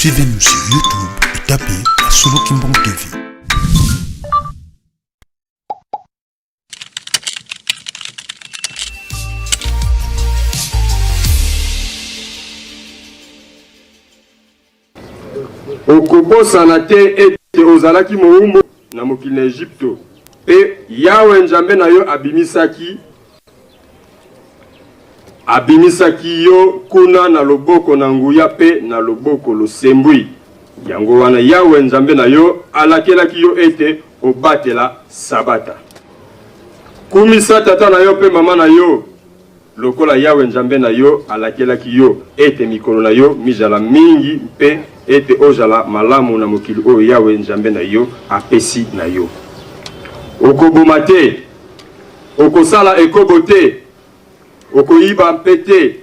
Suivez-nous sur YouTube et tapez Solo Kimbong TV. okobosana te ete ozalaki moumbu na mokili na Egypto pe Yawe Nzambe na yo abimisaki yo kuna na loboko na nguya pe na loboko losembwi. Yango wana Yawe Nzambe na yo alakelaki yo ete obatela sabata. Kumisa tata na yo pe mama na yo lokola Yawe Nzambe na yo alakelaki yo ete mikolo na yo mijala mingi pe ete ojala malamu na mokili oyo Yawe Nzambe na yo apesi na yo. Okoboma te, okosala ekobo te, okoyiba mpe te,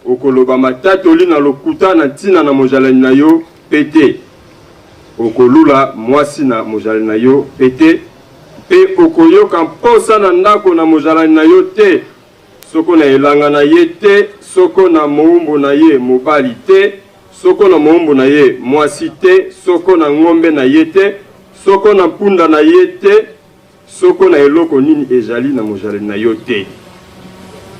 okoloba matatoli na lokuta na ntina na mojalani na yo pe te, okolula mwasi na mojalani na yo pe te, pe okoyoka mposa na ndako na mojalani na yo te, soko na elanga na ye te, soko na moumbu na ye mobali te, soko na moumbu na ye mwasi te, soko na ngombe na ye te, soko na punda na ye te, soko na eloko nini ezali na mojalani na yo te.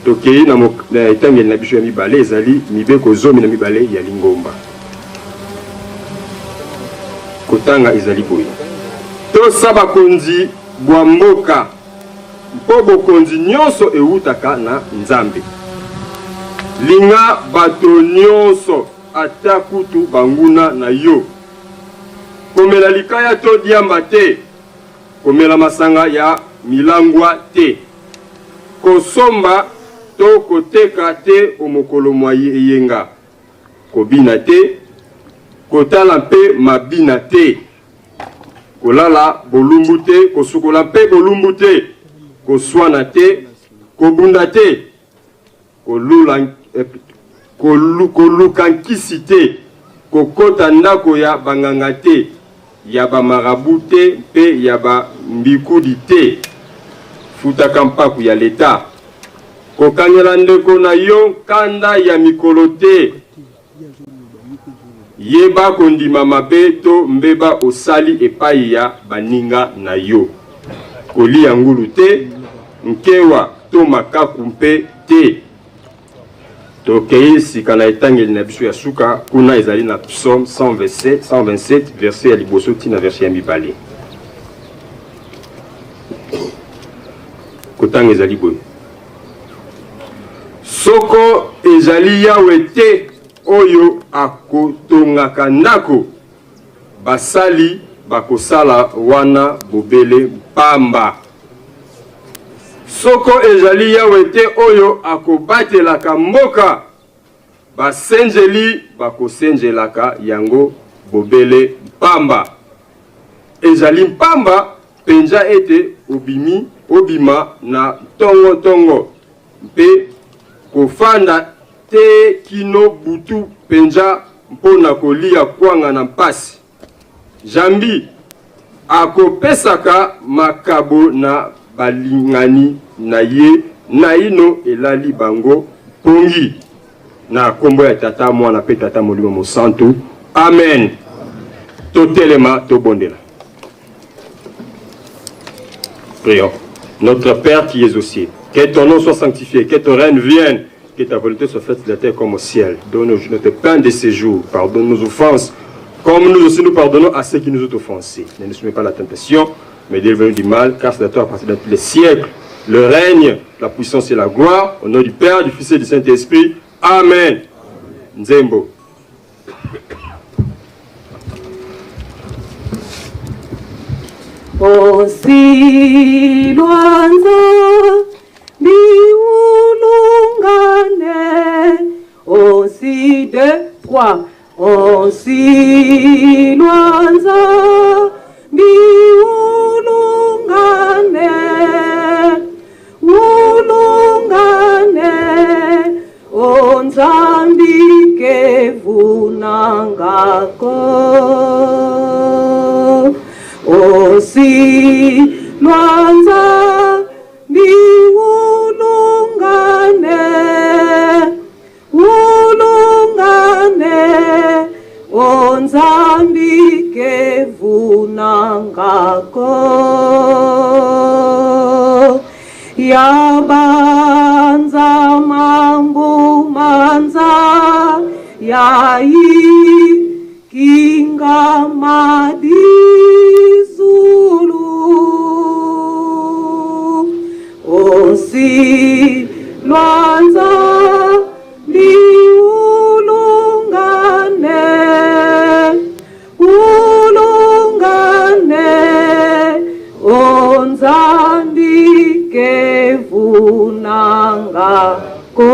Tokei na etangeli na biso ya mibale ezali mibeko zomi na mibale ya lingomba. Kotanga ezali boye. Tosaba konzi bwa mboka. Mpo bokonzi nyonso eutaka na Nzambe. Linga bato nyonso ata kutu banguna na yo. Komela likaya to diamba te. Komela masanga ya milangwa te. Kosomba to koteka te omokolo mwaye eyenga. Kobina te. Kotala mpe mabina te. Kolala bolumbu te. Kosukola mpe bolumbu te. Koswana te. Kobunda te. Kolukankisi te. Kokota ndako ya banganga te. Ya ba marabu te pe ya ba mbikudi te. Futaka mpaku ya leta. Kokangela ndeko na yo kanda ya mikolo te. Yeba kondima mabe to mbeba osali epai ya baninga na yo. Kolia ngulu te, nkewa to makaku mpe te. Tokei sika na etangeli na biso ya suka kuna ezali na Psaume 127 verset ya liboso tina verset ya mibale. Kotanga ezali boye. Soko ezali Yawe te oyo akotongaka ndako, basali bakosala wana bobele pamba. Soko ezali Yawe te oyo akobatelaka mboka, basenjeli bakosenjelaka yango bobele pamba. Ezali pamba penja ete obima na tongo mpe kofanda te kino butu penja mpona kolia kwanga na mpasi. Jambi akopesaka makabo na balingani na ye na ino elali bango pongi. Na kombo ya tata mwana pe tata molimo mosantu. Amen. Totelema tobondela. Prions. Notre Père qui es aux cieux, que ton nom soit sanctifié, que ton règne vienne, que ta volonté soit faite sur la terre comme au ciel. Donne-nous notre pain de ces jours, pardonne nos offenses, comme nous aussi nous pardonnons à ceux qui nous ont offensés. Ne nous soumets pas à la tentation, mais délivre-nous du mal, car c'est de toi à partir de tous les siècles. Le règne, la puissance et la gloire, au nom du Père, du Fils et du Saint-Esprit. Amen. Nzembo. Osi luanza biulungane, osi de trois, osi luanza biulungane, ulungane, onzambike vunangako. Osi luanza biulungane, ulungane, ya banza mambo manza ya kinga madizulu osi lwanza liulungane ulungane onzandike vunanga ko.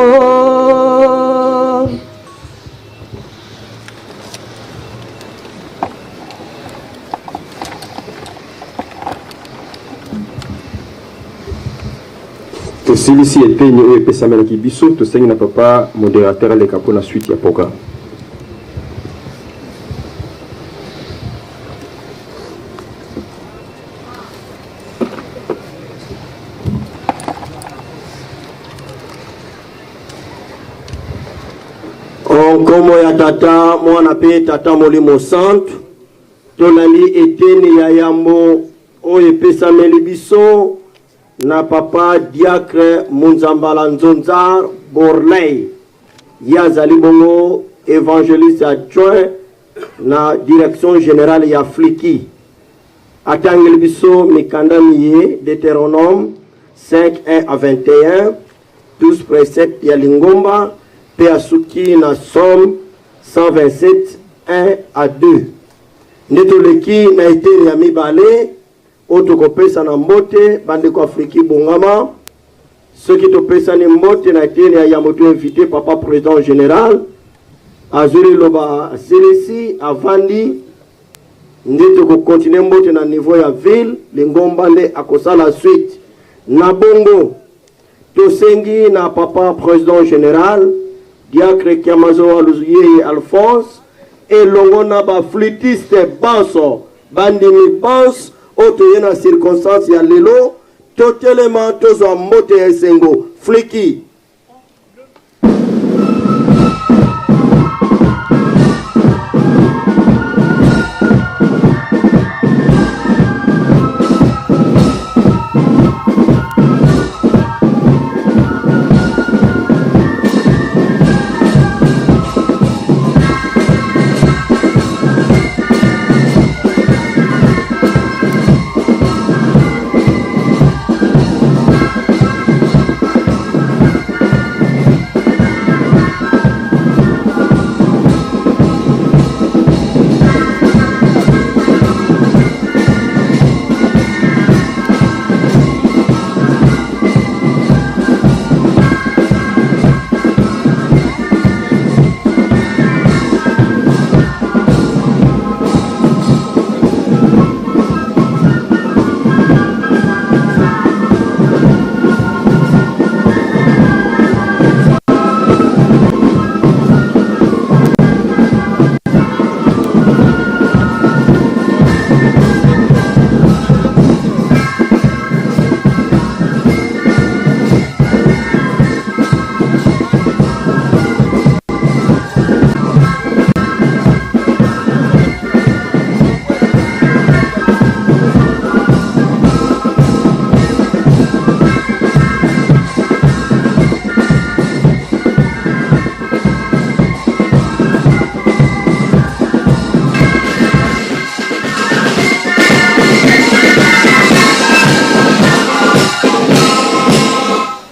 Celui-ci était une EPSAMEL qui biso, tout ça n'a pas modérateur les capons la suite, il y a programme. Komo ya tata mwana pe tata molimo centre tolali eteni ya yambo oyo epesameli biso na papa diacre Munzambala Nzonzar Borley ya azali bongo évangéliste adjoint na direction générale ya Fliki atangeli biso mikanda miye Deutéronome 5:1 à 21 12 préceptes ya lingomba pe asuki na Somme 127 1 à 2 ndetoleki na eteni ya mibale otokopesa na mbote bandeko Afriki bongama ceux qui topesa ni mbote na eteni ya yamoto invité papa président général azuri loba selesi avandi ndete ko continuer mbote na niveau ya ville lingomba nde akosala suite na bongo tosengi na papa président général diacre Kiamazo Aluzuye Alphonse elongo na ba flûtiste banso bandimi banso otoye na circonstance ya lelo totelema tozwa mbote ya esengo Fliki.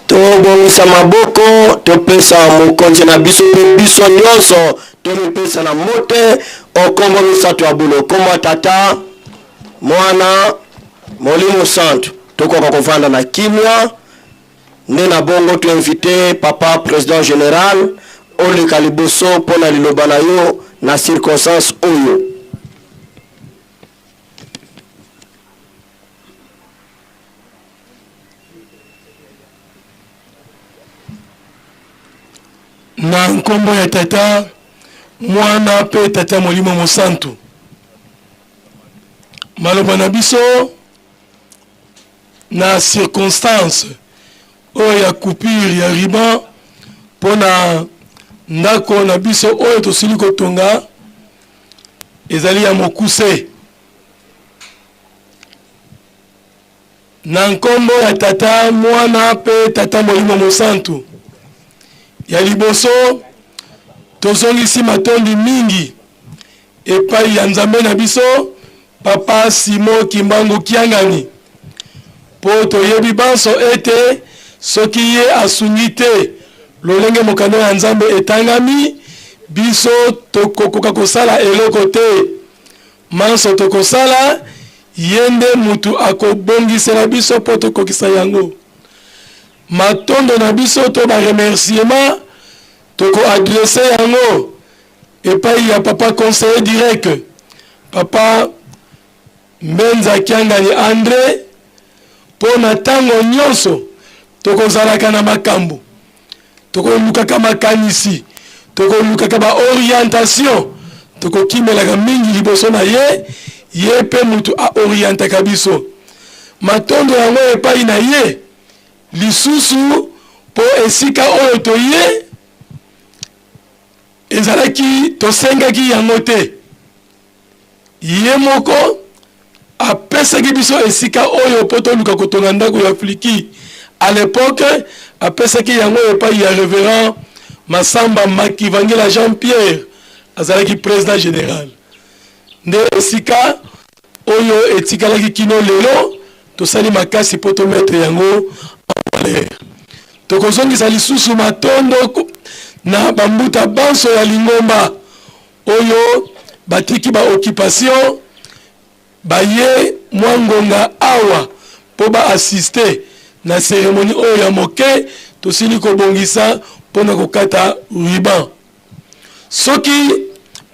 Tobongisa maboko topesa mokonzi na biso biso nyonso topesa na mote okombo misato ya bulo kombo tata mwana molimo centre tokoka kovanda na kimia nde na bongo to invité papa président général oleka liboso pona liloba na yo na circonstance oyo. Na nkombo ya tata mwana pe tata molimo mosantu maloba na biso na circonstance oyo ya coupure ya riban pona ndako na biso oyo tosili kotonga ezali ya mokuse na nkombo ya tata mwana pe tata molimo mosantu ya liboso tozongisi matondi mingi epai ya nzambe na biso papa Simo Kimbangu Kiangani po toyebi banso ete soki ye asungi te lolenge mokano ya nzambe etangami biso tokokoka kosala eloko te manso tokosala yende mutu akobongisela biso po tokokisa yango matondo na biso to ba remerciement toko adresse yango epai ya papa conseiller direct papa Mbenza Kiangani André po na tango nyonso tokozalaka na makambo tokolukaka makanisi tokolukaka ba orientation tokokimelaka mingi liboso na ye pe mutu a orientaka biso matondo yango epai na ye lisusu po esika oyo toye ezalaki tosengaki yango te ye moko apesaki biso esika oyo po toluka kotonga ndako ya Fliki à l'époque apesaki yango epai ya révérend Masamba Makivangela Jean-Pierre azalaki président général nde esika oyo etikalaki kino lelo tosali makasi po tomettre yango en valeur tokozongisa lisusu matondo na bambuta banso ya Lingomba oyo batiki ba occupation baye mwangonga awa po ba assister na cérémonie oyo ya moke tosili kobongisa pona kokata ruban soki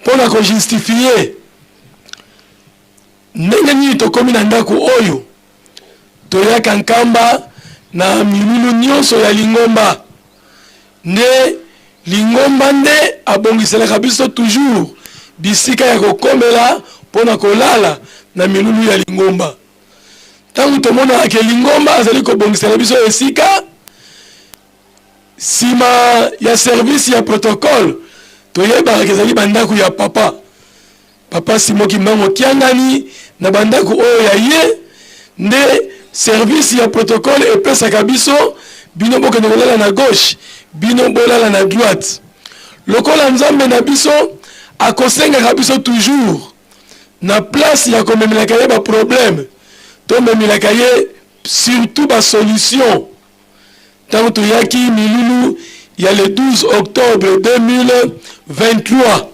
pona ko justifier ndenge nini tokomi na ndako oyo toyaka nkamba na milulu nyonso ya Lingomba nde Lingomba nde abongiselaka biso toujours bisika ya kokomela pona kolala na milulu ya Lingomba tangu tomona ke Lingomba azali kobongisela biso esika sima ya service ya protocole toyebaka ezali bandako ya papa Simo Kimbangu Kiangani na bandako oyo ya ye nde service ya protocole epesaka biso bino bokende kolala na gauche bino bolala na droite lokola nzambe na biso akosengaka biso toujours na place ya komemelaka ye ba problème to memelaka ye surtout ba solution tant toyaki milulu il y a le 12 octobre 2023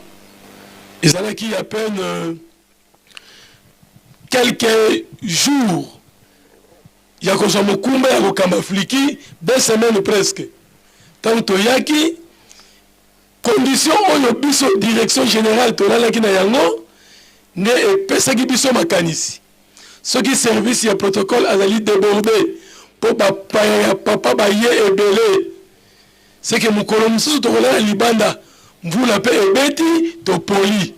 ezalaki à peine quelques jours ya kozwa mokumba ya kokamba Fliki 2 semaines presque tant toyaki condition oyo biso direction générale tolalaki na yango nde epesaki biso makanisi soki service ya protocole azali débordé po bapaya ya papa baye ebele seke mokolo mosusu tokolala libanda mvula mpe ebeti topoli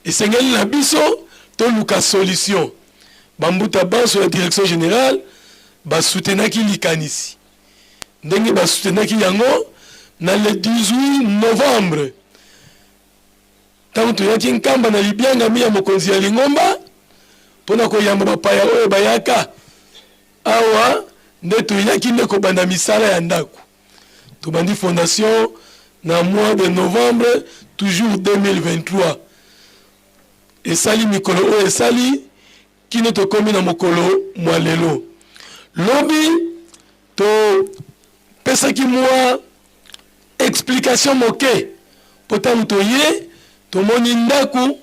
esengeli na biso toluka solution bambuta banso ya direction générale basoutenaki likanisi ndenge basoutenaki yango na le 18 novembre tango toyaki nkamba na libiangami ya mokonzi ya Lingomba mpona koyamba bapaya oyo bayaka awa nde toyaki nde kobanda misala ya ndako tobandi fondation na mois de novembre toujours 2023 esali mikolo oyo esali kino tokomi na mokolo mwa lelo lobi topesaki mwa explication moke po tango toye tomoni ndako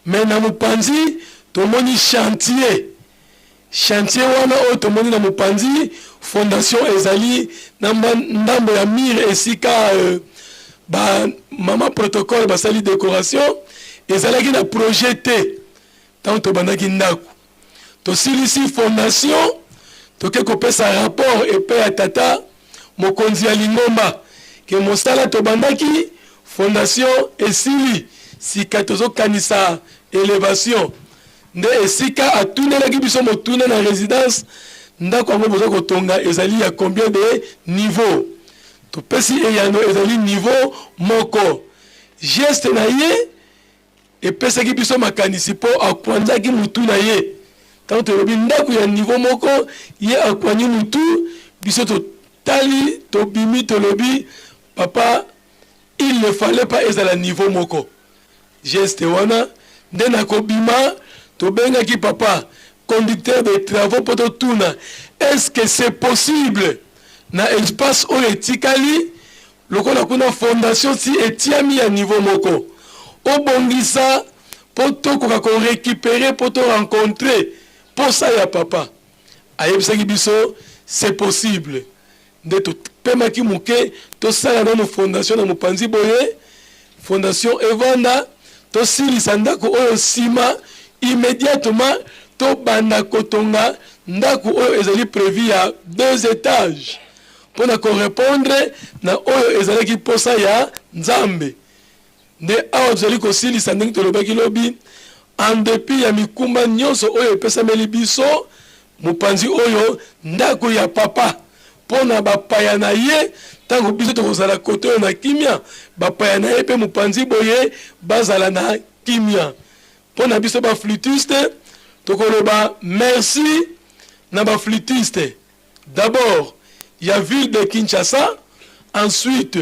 me na mopanzi tomoni chantier wana oyo tomoni na mopanzi fondation ezali na ndambo ya mire esika ba mama protocole basali décoration ezalaki na projet te tango tobandaki ndako tosilisi fondation toke kopesa rapport epai ya tata mokonzi ya Lingomba ke mosala tobandaki fondation esili sika tozokanisa élévation nde esika atunelaki biso motuna na résidence ndako yango boza kotonga ezali ya combien de niveau topesi eyano ezali niveau moko geste na ye epesaki biso makanisi po akwanzaki mutu na ye tant que lobi ndako ya niveau moko ye akwani mutu biso to tali to bimi to lobi papa il ne fallait pas ezala niveau moko geste wana nde nakobima to benga ki papa conducteur de travaux poto tuna est-ce que c'est possible na espace o etikali lokola kuna fondation si etiami ya niveau moko obongisa poto koka ko récupérer poto rencontrer pour ça ya papa ayebisaki biso c'est possible nde to pemaki muke to sala na fondation na mopanzi boye fondation evanda to silisa ndako oyo sima immédiatement to banda kotonga ndako oyo ezali prévu ya 2 étages pour na correspondre na oyo ezalaki posa ya nzambe nde awa tozali kosilisa ndenge tolobaki lobi en dépit ya mikumba nyonso oyo epesameli biso mopanzi oyo ndako ya papa pona bapaya na ye tango biso tokozala kote oyo na kimia bapaya na ye mpe mopanzi boye bazala na kimia pona biso baflutiste tokoloba merci na baflutiste d'abord il y a ville de Kinshasa ensuite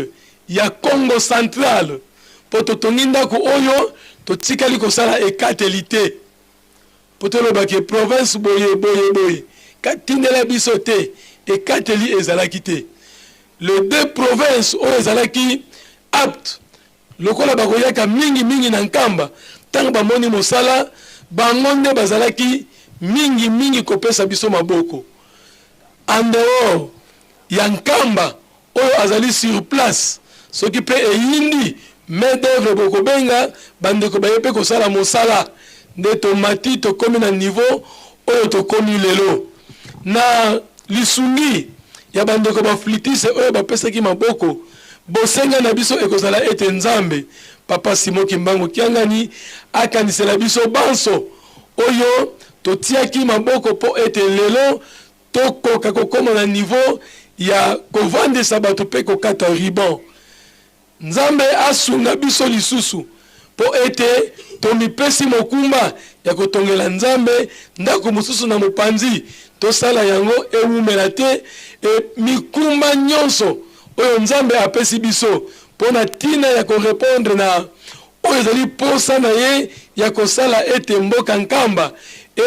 il y a Congo central po totongi ndako oyo totikali kosala ekatelite po toloba ke province boye katindela biso te ekateli ezalaki te le 2 provinces oyo ezalaki apte lokola bakoyaka mingi na nkamba ntango bamoni mosala bango nde bazalaki mingi kopesa biso maboko en dehors ya nkamba oyo azali sur place soki mpe eyindi main d'œuvre bokobenga bandeko baye mpe kosala mosala nde tomati tokomi na niveau oyo tokomi lelo na lisungi ya bandeko baflitise oyo bapesaki maboko bosenga na biso ekozala ete nzambe papa Simon Kimbangu Kiangani akanisela biso banso oyo totiaki maboko po ete lelo tokoka kokoma na niveau ya kovandisa bato mpe kokata riban nzambe asunga biso lisusu po ete tomipesi mokumba ya kotongela nzambe ndako mosusu na mopanzi tosala yango ewumela te mikumba nyonso oyo nzambe apesi biso mpona ntina ya korepondre na oyo ezali posa na ye ya kosala ete mboka nkamba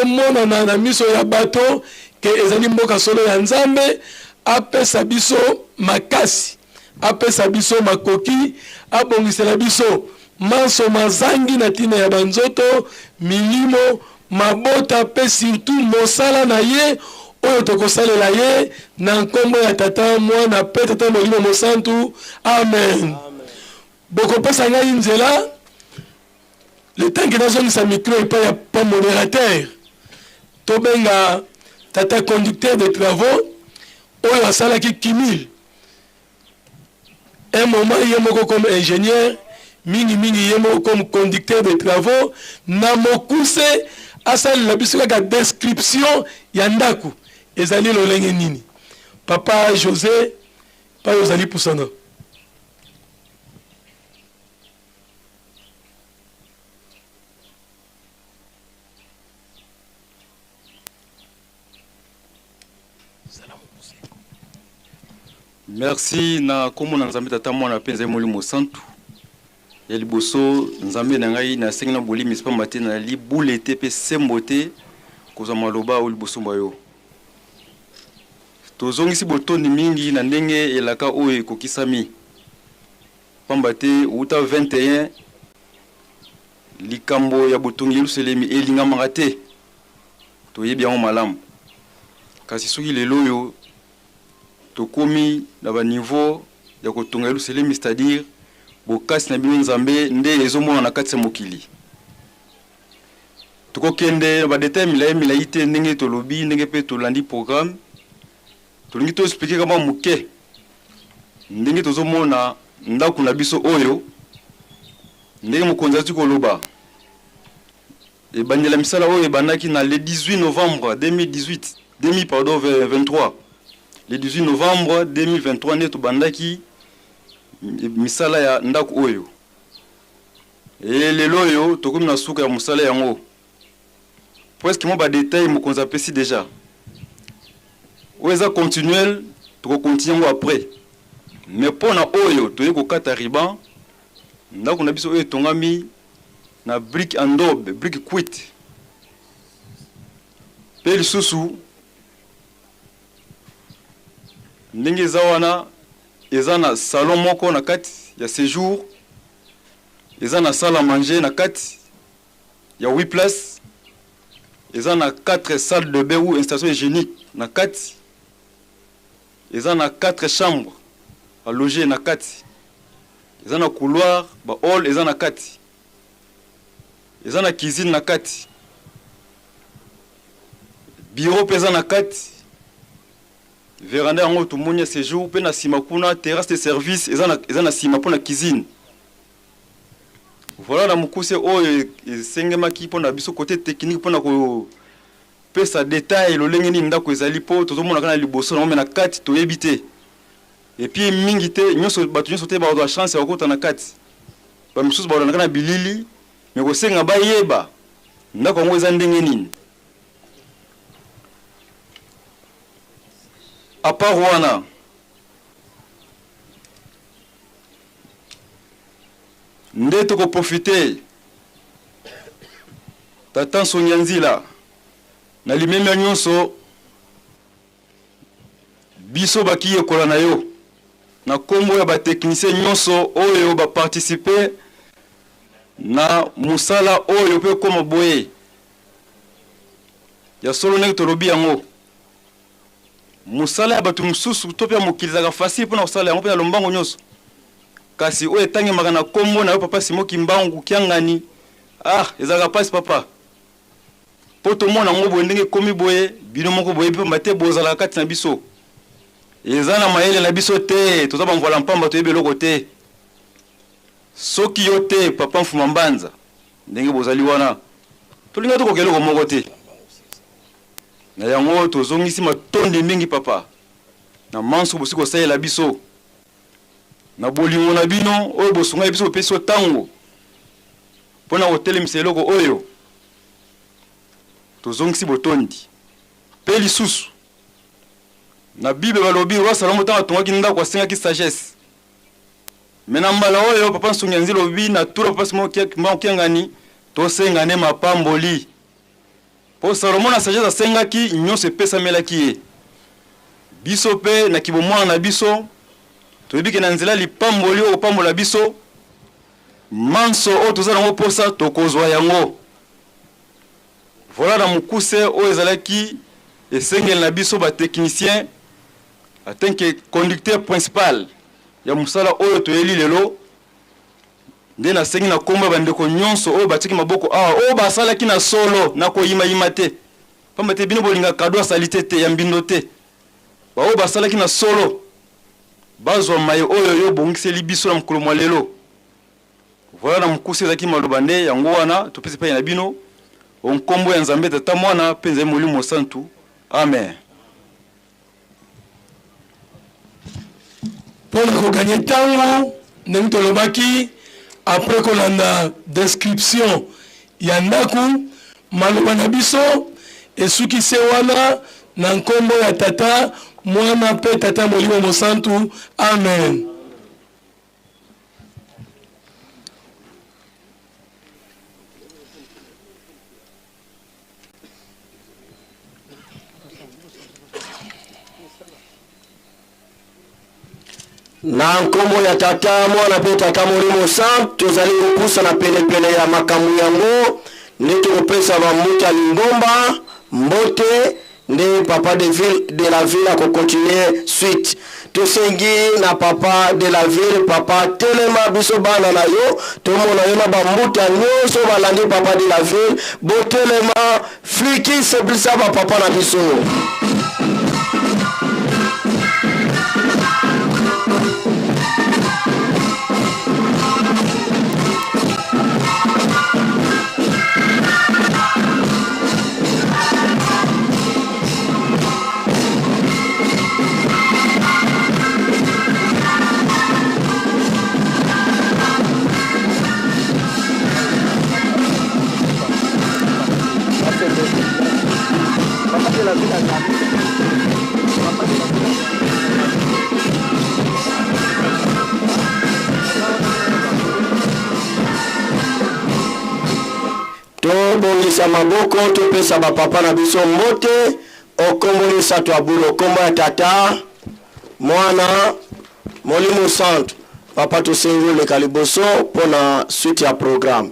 emonana na miso ya bato ke ezali mboka solo ya nzambe apesa biso makasi apesa biso makoki abongisela biso manso mazangi na ntina ya banzoto milimo mabota mpe surtout mosala na ye oyo tokosalela ye na nkombo ya tata mwana mpe tata molimo mosantu amen bokopesa ngai nzela le temps ke nazongisa micro epai ya pa modérateur tobenga tata conducteur de travaux oyo asalaki kimil un moment ye moko comme ingénieur mingi ye moko comme conducteur de travaux na mokuse asalela biso kaka description ya ndako ezali lolenge nini papa José pa ozali pusana merci na komo na nzambe tata mwana penza molimo santu ya liboso nzambe na ngai na sengi na bolimi sipa mate na libule te pe sembo te kozwa maloba o liboso bayo tozongisi botondi mingi na ndenge elaka oyo ekokisami pamba te uta 21 likambo ya botongi Yerusalemi elingamaka te toyebi yango malamu kasi soki lelo oyo tokomi na ba niveau ya kotonga Yerusalemi, c'est-à-dire bokasi na bino nzambe nde ezomona na kati ya mokili tokokende ba détail milai te ndenge tolobi ndenge pe tolandi programme tolingi to expliquer kama muke ndenge tozomona ndako na biso oyo ndenge mokonzi ati koloba ebandela misala oyo ebandaki na le 18 novembre 2023 le 18 novembre 2023 nde tobandaki misala ya ndako oyo lelo oyo tokomi na suka ya mosala yango presque moi ba détail mo konza pesi déjà oza continuel to continuer après mais pona oyo to yeko kata riban ndako na biso oyo tongami na brick and dobe brick quit pe lisusu ndenge eza wana eza na salon moko na kati ya séjour eza na salle à manger na kati ya 8 places eza na 4 salles de bain ou installation hygiénique na kati eza na 4 chambres à loger na kati eza na couloir ba hall eza na kati eza na cuisine na kati bureau pesa na kati véranda yango tomoni séjour pe na sima kuna terrasse de service eza na sima pona cuisine. Voilà na mukuse oyo esengemaki pona biso côté technique pona ko pesa détail lo lengeni ndako ezali po tozomona kana liboso na na kati toyebi te et puis mingi te nyonso bato nyonso te ba chance ya kokota na kati ba misusu ba na bilili mais ko senga ba yeba ndako ngo eza ndenge nini. À part wana nde toko profiter tata Sonyanzila na limemia nyonso biso baki yekola na yo na kombo ya ba technicien nyonso oyo ba participer na musala oyo pe koma boye ya solo nek tolobi yango musala ya batu mususu to pe mokilizaka facile pona kosala yango pe na lombango nyonso kasi oyo etangi makana kombo na yo papa Simo Kimbangu kiangani ezaka pasi papa poto mona ngo boye ndenge komi boye bino moko boye pe mate bozala kati na biso eza na mayele na biso te tozaba mvola mpamba to yebeloko te soki yo te papa Mfuma Mbanza ndenge bozali wana tolinga to kokeloko moko te na yango tozongisi matonde mingi papa na manso bosi kosalela biso na bolingo na bino oyo bosunga biso peso tango pona hotelemisa eloko oyo tozongisi botondi pe lisusu na Bible balobi roi Salomo tanga tongaki ndako asengaki sagesse mena mbala oyo papa Nsonyanzi lobi na tura papa Simo Kimbangu to sengane mapamboli po Salomo na sagesse asengaki nyonso epesamelaki ye biso pe na kibomwana na biso toyebike na nzela lipamboli oyo pambola biso manso oyo tozala yango posa tokozwa yango voilà na mukuse oyo ezalaki esengeli na biso ba technicien en que conducteur principal ya musala oyo toyeli lelo nde na sengi na komba bandeko nyonso oyo batiki maboko oyo basalaki na solo na koyima te pamba te bino bolinga kado asalite te ya mbindo te oyo basalaki na solo bazwa maye oyo yo bongiseli biso na mokolo mwa lelo voilà na mukuse ezalaki maloba nde yango wana topesi epai na bino onkombo ya Nzambe Tata Mwana mpe Nzambe Molimo Santu amen. Pour nous gagner tango ndenge tolobaki après kolanda description ya ndaku maloba na biso esukise wana na nkombo ya Tata Mwana mpe Tata Molimo Santu amen. Na nkombo ya Tata Mwana pe Tata Molimo Santu tozali kopusa na pele ya makamu yango nde tokopesa bamuta lingomba mbote nde papa de la ville a continuer suite tosengi na papa de la ville papa telema biso bana na yo tomona yo na bamuta nyonso balandi papa de la ville botelema fliki seblisa ba papa na biso. tobongisa maboko topesa bapapa na biso mbote okombolisa twabula okombo ya tata mwana molimo santo papa tosengi oleka liboso mpona suite ya programme.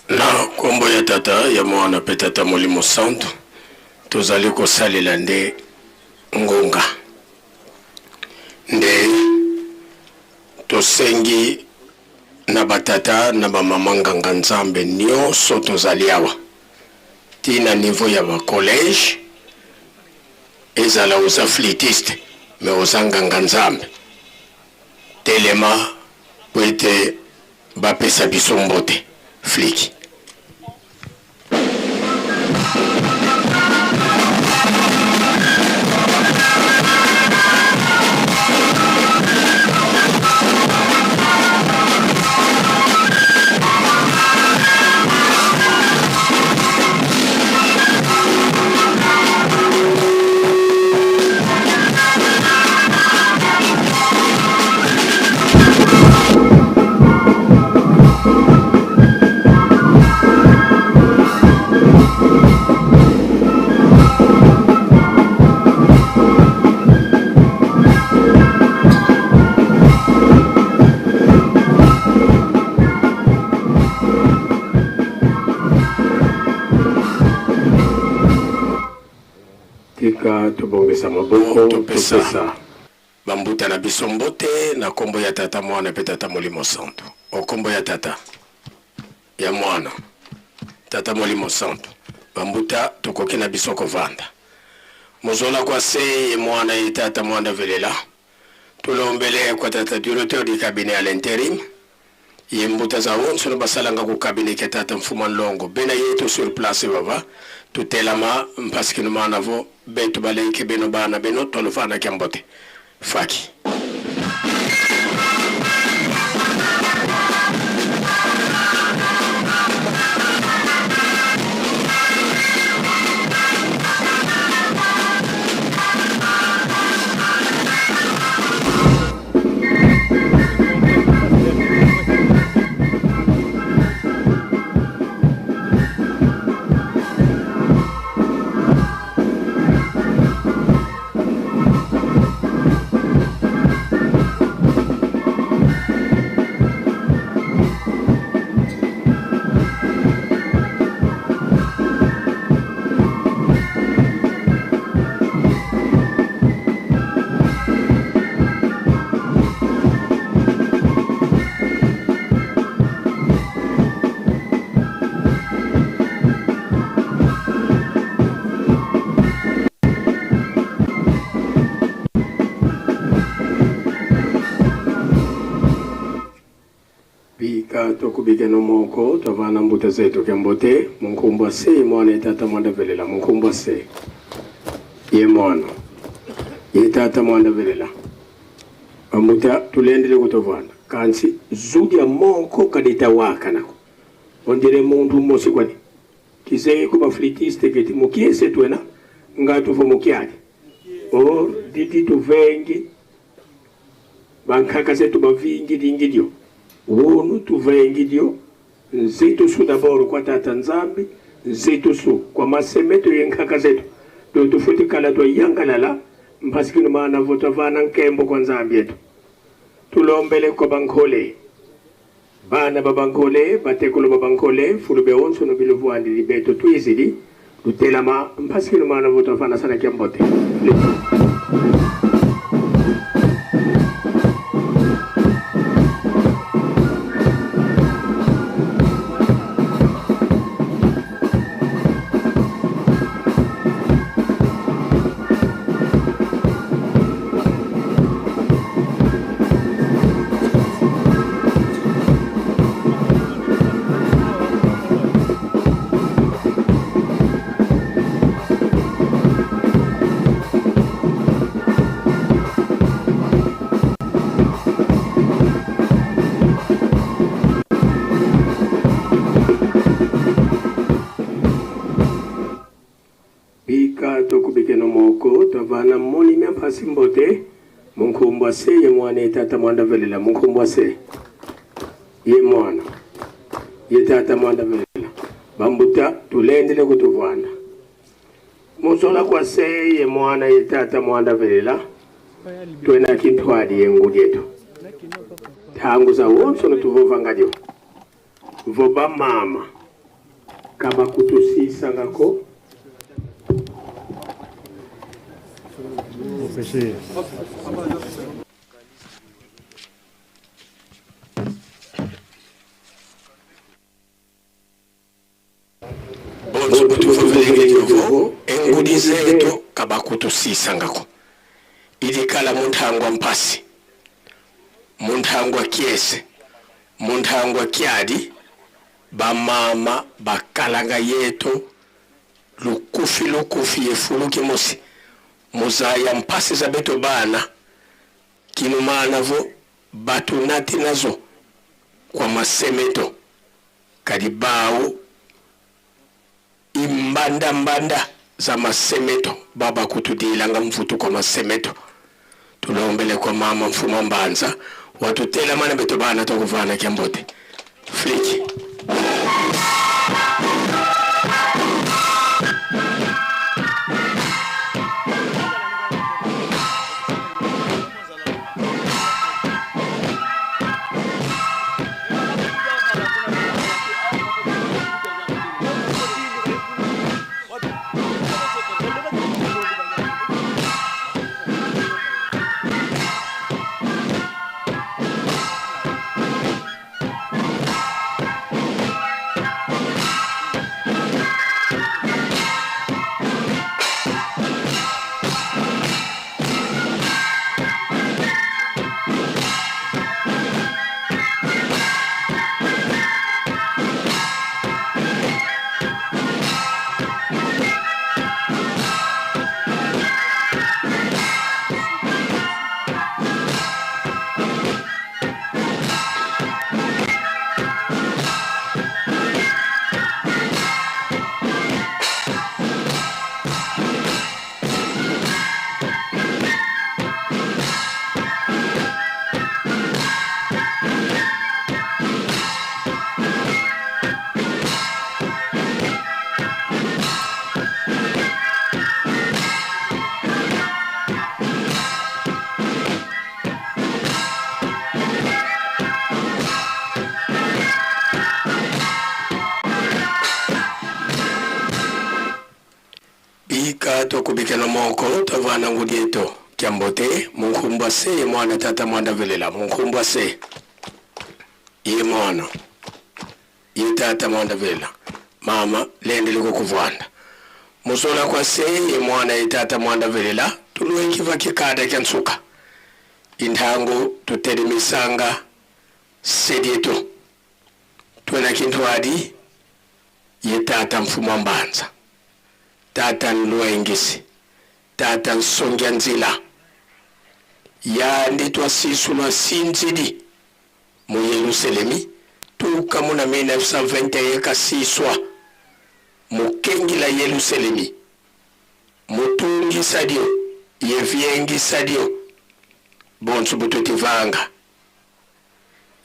Na kombo ya tata ya mwana pe tata molimo santo tozali kosalela nde ngonga nde tosengi na batata na bamama nganga nzambe nyonso tozali awa tina niveau ya bacollège ezala oza flitiste me oza nganga nzambe telema po ete bapesa biso mbote fliki. Tobongisa maboko topesa bambuta na biso mbote na kombo ya tata mwana pe tata molimo santo okombo ya tata ya mwana tata molimo santo bambuta tokoki na biso kovanda mozola kwa se mwana ye tata mwana velela tulombele kwa tata directeur du cabinet à l'intérim ye mbuta za wonso no basalanga ku cabinet ke tata mfuma longo bena yeto sur place baba tutelama mpaski no manavo beto baleke beno bana beno tolofana kyambote faki tokubike no moko tavana mbuta zetu kembote munkumbwa se mwana itata mwanda velela munkumbwa se ye mwana itata mwanda velela amuta tulendele kutovana kansi zudi ya moko kadita waka nako ondire mundu mosi kwani kiseye kuba flitiste keti mukiese tuena ngatu fo mukiali o diti tuvengi bankaka zetu bavingi dingidio wonu tuvengi dio nzetu su d'abord kwa tata nzambi nzetu su kwa masemeto yenkaka zetu do tufuti kala to yangalala mpasikino maana vota vana nkembo kwa nzambi yetu tulombele kwa bankole bana babankole batekolo babankole fulube onso no biluvuandi libeto tuizidi dutelama mpasikino maana vota vana sana kiambote vana moni mia pasi mbote munkumbwa se ye mwana itata mwanda velela munkumbwa se ye mwana ye tata mwanda velela bambuta tulendele kutuvana musola kwa se ye mwana ye tata mwanda velela twena kintwali yengujeto tangu za wonso nutuvovangadio voba mama kaba kutusisa ngako bonzo kutuvuvelenge jovo engudize eto kaba kutusisa ngako ilikala muntangwa mpasi muntangwa kiese muntangwa kiadi bamama bakalanga yeto lukufi yefuluki musi muzaya mpasi za beto bana kinu manavo batu nati nazo kwa masemeto kadibao imbanda za masemeto baba kutudilanga mvutu kwa masemeto tulombele kwa mama mfuma mbanza watutela mana beto bana tokuvana kiambote fliki tokubikela moko tavana ngudieto kiambote munkumbwa se ye mwana tata mwanda velela munkumbwa se ye mwana ye tata mwanda velela mama lende liko kuvanda musola kwa se ye mwana ye tata mwanda velela tuluenkiva kikada kyansuka intango tutelimisanga sedieto twena kintwadi ye tata mfuma mbanza tata nluengisi tata nsongya nzila ya nditwa sisu lwa sinzidi mu Yerusalemi tuka muna 1920 yeka siswa mukengi la Yerusalemi mutungi sadio yevyengi sadio bonsu bututivanga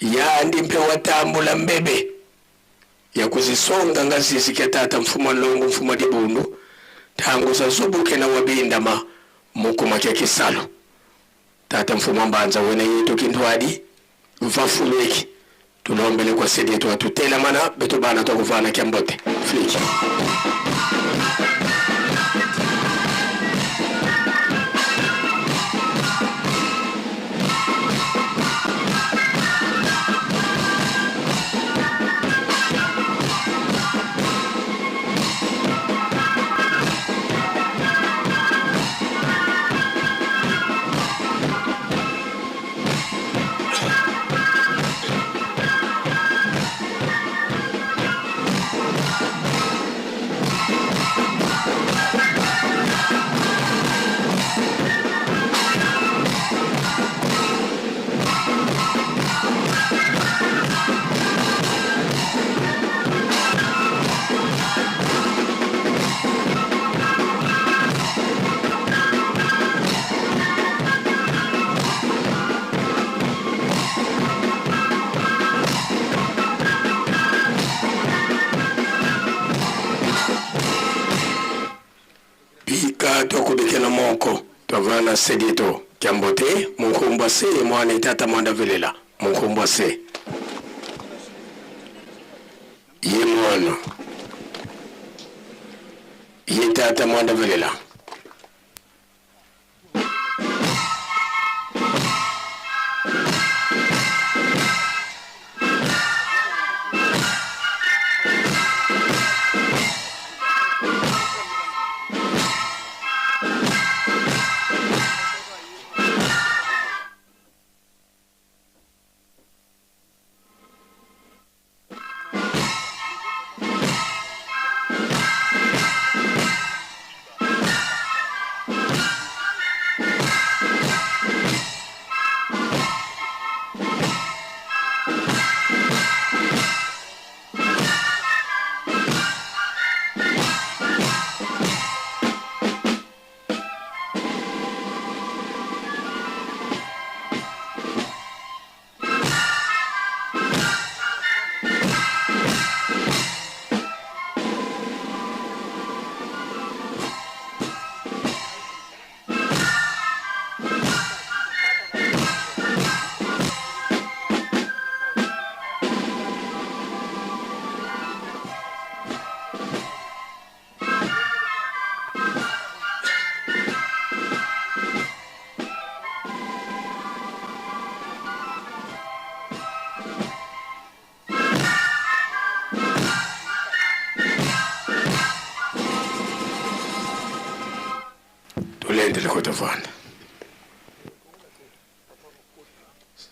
ya ndimpe watambula mbebe ya kuzisonga ngazisi kia tata mfuma longu mfuma dibundu tangu za zubuke na wabindama mukuma kia kisalo tata mfuma mbanza wena yetu kindwadi mfafuleki tulombele kwa sedi yetu watutela mana betu bana tukufana kia mbote fliki tokubikena moko tovana sedito Kiambote munkumbwa se mwana tata mwanda velela munkumbwa se ye mwana ye tata mwanda velela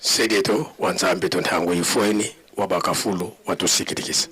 Sedeto wanzambe tontango ifueni wabakafulu watusikirikisa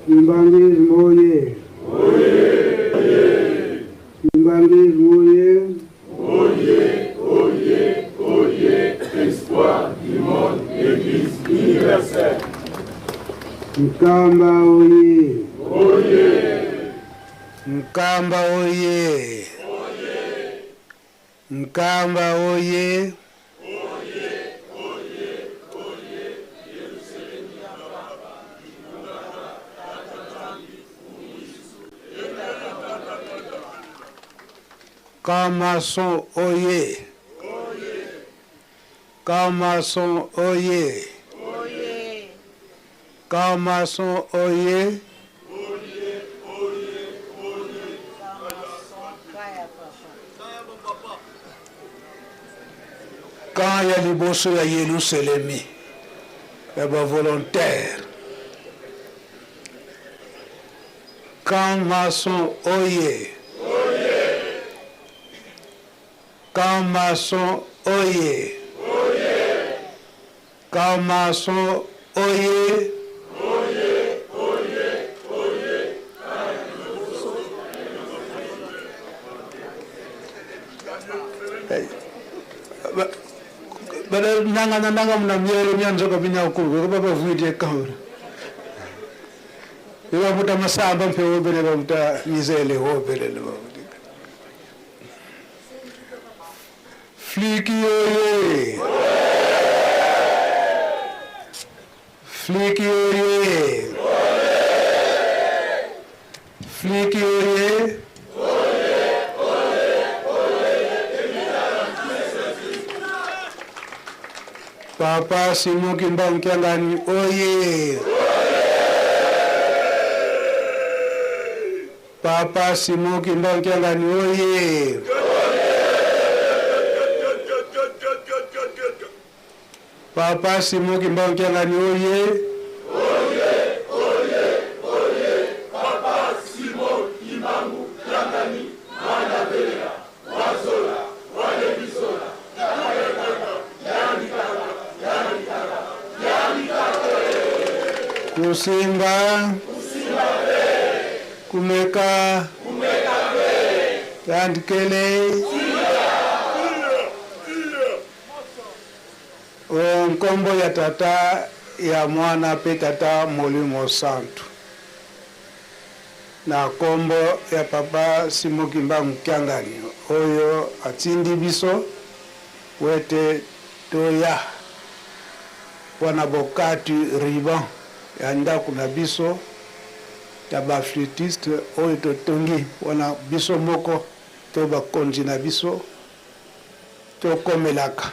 Simbangis moye. Simbangis moye. Oye, espoir du monde, Église universelle. Mkamba oye. Mkamba oye. Mkamba oye. Kamason oye. Kamason oye. Kamason oye. Quand il y a des bosses à Jérusalem, il y a des volontaires. Kamason oye. Kamason oye. Kamason oye. Bada nanga mnamyelo nyanzo kabinya ukuru baba vuite kamera. Iwa muta masamba mpe obele bamuta nizele obele lo. Fliki oye. Fliki oye. Fliki oye. Papa Simon Kimbankiangani oye. Papa Simon Kimbankiangani oye. Papa Simon Kimbangu Kyangani oye. Papa Simon Kimbangu Kyangani Manabelela Wazola Walebisola Kusimba Kumeka Yandikele Nkombo ya tata ya mwana pe tata Molimo Santu na kombo ya papa Simon Kimbangu Kyangani oyo atindi biso wete toya wana bokati riban ya ndako na biso ya ba flûtiste oyo totongi wana biso moko to bakonzi na biso tokomelaka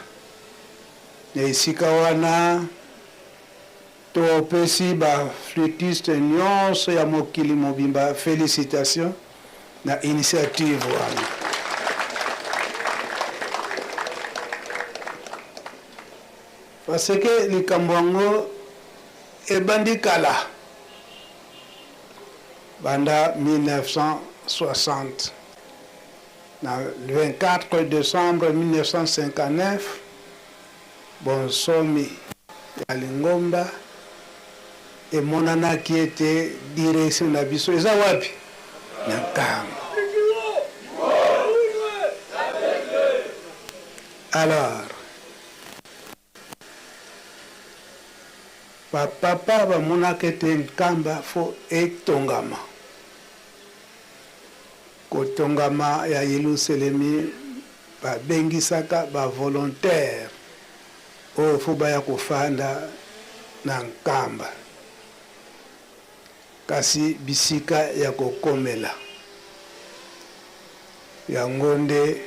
na esika wana topesi ba flûtiste nyonso ya mokili mobimba félicitations na initiative wana. Parce que likambo yango ebandi kala banda 1960 na le 24 décembre 1959 bonsomi ya Lingomba emonanaki ete direction na biso eza wapi na Nkamba. Alors papa bamonaka ete Nkamba fo etongama kotongama ya Yelusalemi babengisaka bavolontaire oyo fo baya kofanda na Nkamba kasi bisika ya kokomela yango nde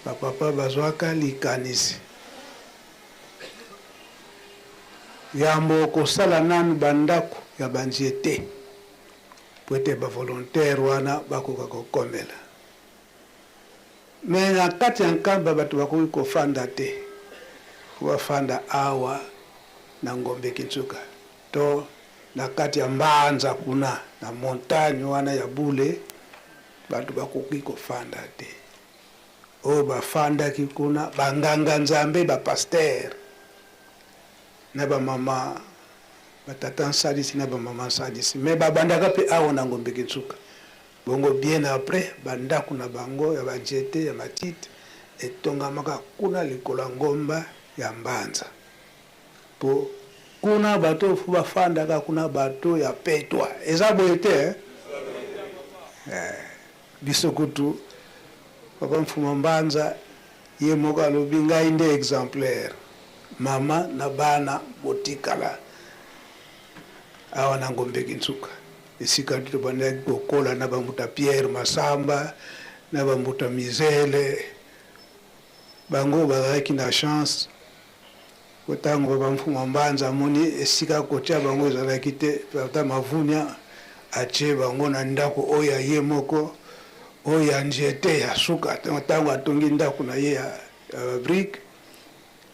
bapapa bazwaka likanisi yambo kosala nanu bandako ya banzete po ete bavolontaire wana bakoka kokomela me na kati ya Nkamba bato bakoki kofanda te bafanda awa na Ngombe Kintsuka to na kati ya Mbanza kuna na montagne wana ya Bule bato bakoki kofanda te oyo bafandaki kuna banganga nzambe bapaster na bamama batata nsadisi na bamama nsadisi me babandaka mpe awa na Ngombe Kintsuka bongo bien après bandako na bango ya banzete ya matite etongamaka kuna likolo ya ngomba ya Mbanza po kuna bato fu bafandaka kuna bato ya petwa eza boye te biso kutu papa Mfuma Mbanza ye moko alobi ngai nde exemplaire mama na bana botikala awa na Ngombe Kintsuka esika to bandaki kokola na bambuta Pierre Masamba na bambuta Mizele bango bazalaki na chance kotango ba Mfuma Mbanza amoni esika kotia bango ezalaki te tata Mavunia atie bango na ndako oyo ye moko oyo ya nzete ya suka tango atongi ndako na ye ya brique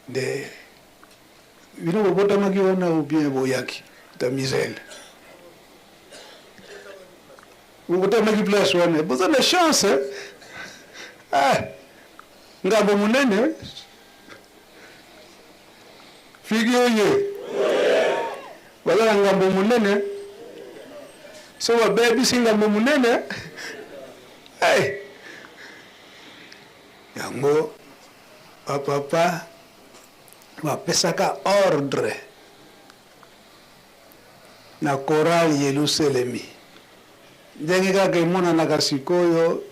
de bino bobotamaki wana ubien boyaki ta Mizele bobotamaki place wana boza na chance ngambo munene figi oye wala ngambo munene so babebisi ngambo munene yango papa bapesaka ordre na chorale Yelusalemi ndenge kaka emonanaka sikoyo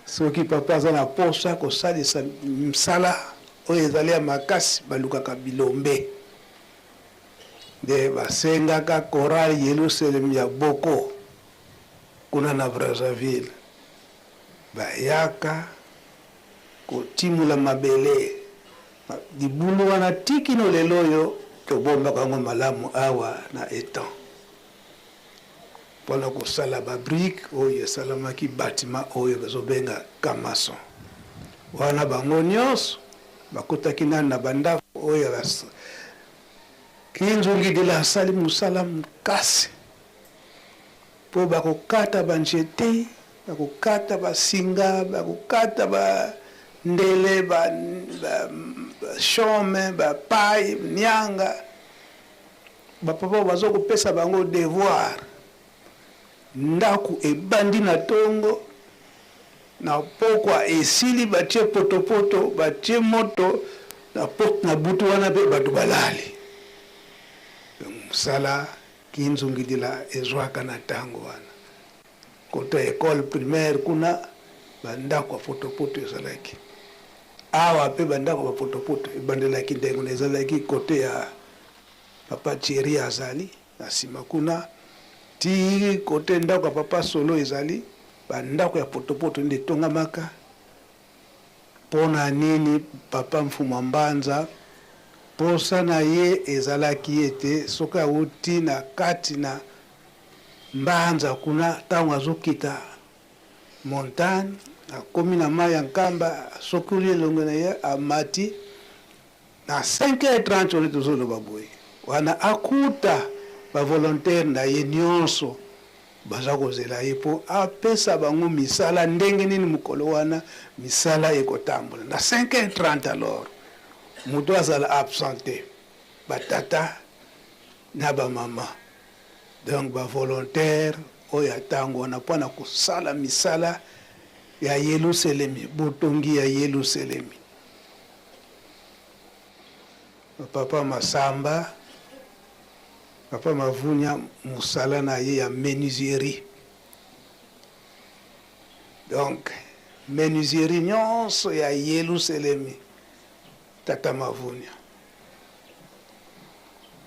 soki papa aza na posa kosalisa msala oyo ezali ya makasi balukaka bilombe nde basengaka chorale Yelusalemi ya Boko kuna na Brazzaville bayaka kotimula mabele libulu wana tikino lelo oyo tobombaka ngo malamu awa na etan mpona kosala babrike oyo esalamaki batima oyo bazobenga kamason wana bango nyonso bakotaki nani na bandako oyo kinzongidela asali mosala makasi mpo bakokata banjete, bakokata basinga, bakokata bandele, bashome, bapai, nyanga. Bapapa bazokopesa bango devoir. Ndaku ebandi na tongo, na pokwa esili batie potopoto, batie moto, na butu wana pe batu balali. Msala kinzongidila ezwaka na tango wana. Kote école primaire kuna bandako potopoto ezalaki. Awa pe bandako potopoto ebandelaki ndengo ezalaki kote ya papa Thierry azali asima kuna ti kote ndako ya papa Solo ezali bandako ya potopoto nde tongamaka. Pona nini papa Mfuma Mbanza posa na ye ezalaki ete soka uti na kati na Mbanza kuna tango azokita montagne akomi na mai ya nkamba sokuli elongo na ye amati na 5h30 on tozoloba boye wana akuta bavolontaire na ye nyonso baza kozela ye mpo apesa bango misala ndenge nini mokolo wana misala ekotambola na 5h30 alors moto azala absenté batata na bamama donc bavolontaire oyo atango wana mpona kosala misala ya Yerusalemi, botongi ya Yerusalemi. Papa Masamba, papa Mavunya musala na ye ya menuiserie. Donc, menuiserie nyonso ya Yerusalemi, tata Mavunya.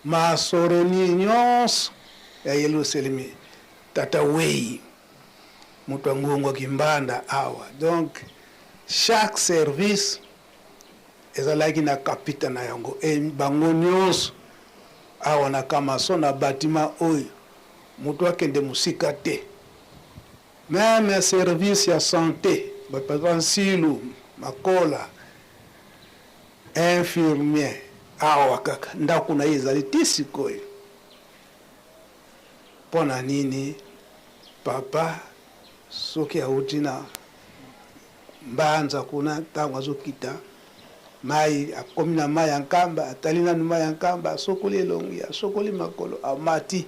Masoroni nyonso ya Yerusalemi, tata Wei. Mutu ngongo kimbanda awa. Donc chaque service ezalaki na kapita na yango bango nyonso awa na kamaso na bâtiment oyo mutu akende musika te. Même service ya santé bapapa Nsilu Makola infirmier awa kaka ndako na ezali tisikoyo. Pona nini papa soki auti na Mbanza kuna tango azokita mai akomi na mai ya nkamba atali nanu mai ya nkamba asokoli elongi asokoli makolo amati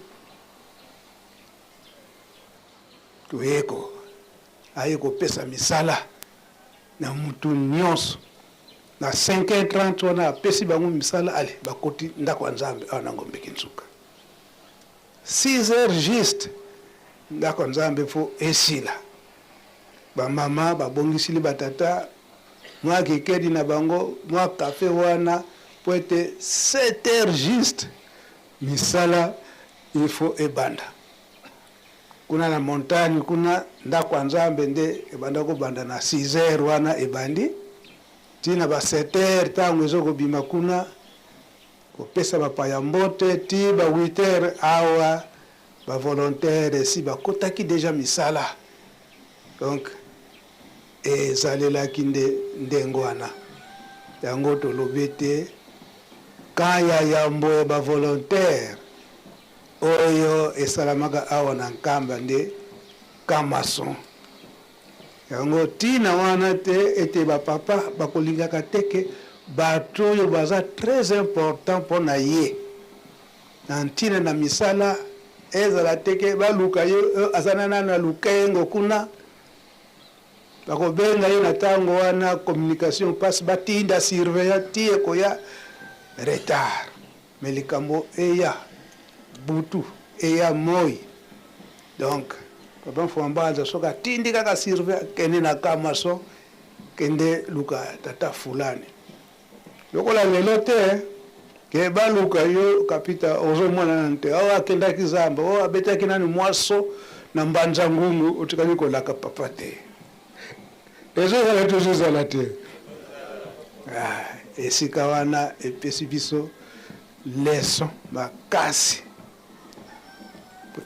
toyeko aye kopesa misala na mutu nyonso na 5h30 wana apesi bango misala ale bakoti ndako ya Nzambe awa na Ngombe Kinsuka 6h juste ndako ya Nzambe fo esila ba mama babongisili batata mwa kekedi na bango mwa kafe wana po ete 7h juste misala il faut ebanda kuna na montagne kuna ndako ya Nzambe nde ebanda ko banda na 6h wana ebandi tina ba 7h tango ezokobima kuna kopesa bapaya mbote ti ba 8h awa ba volontaire si bakotaki déjà misala donc ezalelaki ndengo wana yango tolobi te kaya yambo ya ba volontaire oyo esalamaka awa na nkamba nde kamason yango tina wana te ete bapapa bakolingaka teke bato oyo baza très important mpona ye na ntina na misala ezala teke baluka yo azana na lukengo kuna bakobenga ye na tango wana communication passe batinda surveillant tie koya retard mais likambo eya butu eya moi donc papa Mfuma Mbanza soka tindi kaka surveillant kende na kamaso kende luka tata fulani lokola lelo te ke baluka yo kapita ozo mwana nante awa kendaki Zamba o abetaki nani mwaso na Mbanza ngungu utikani ko laka papa te ezo zala toujours zala te esika wana epesi biso leson makasi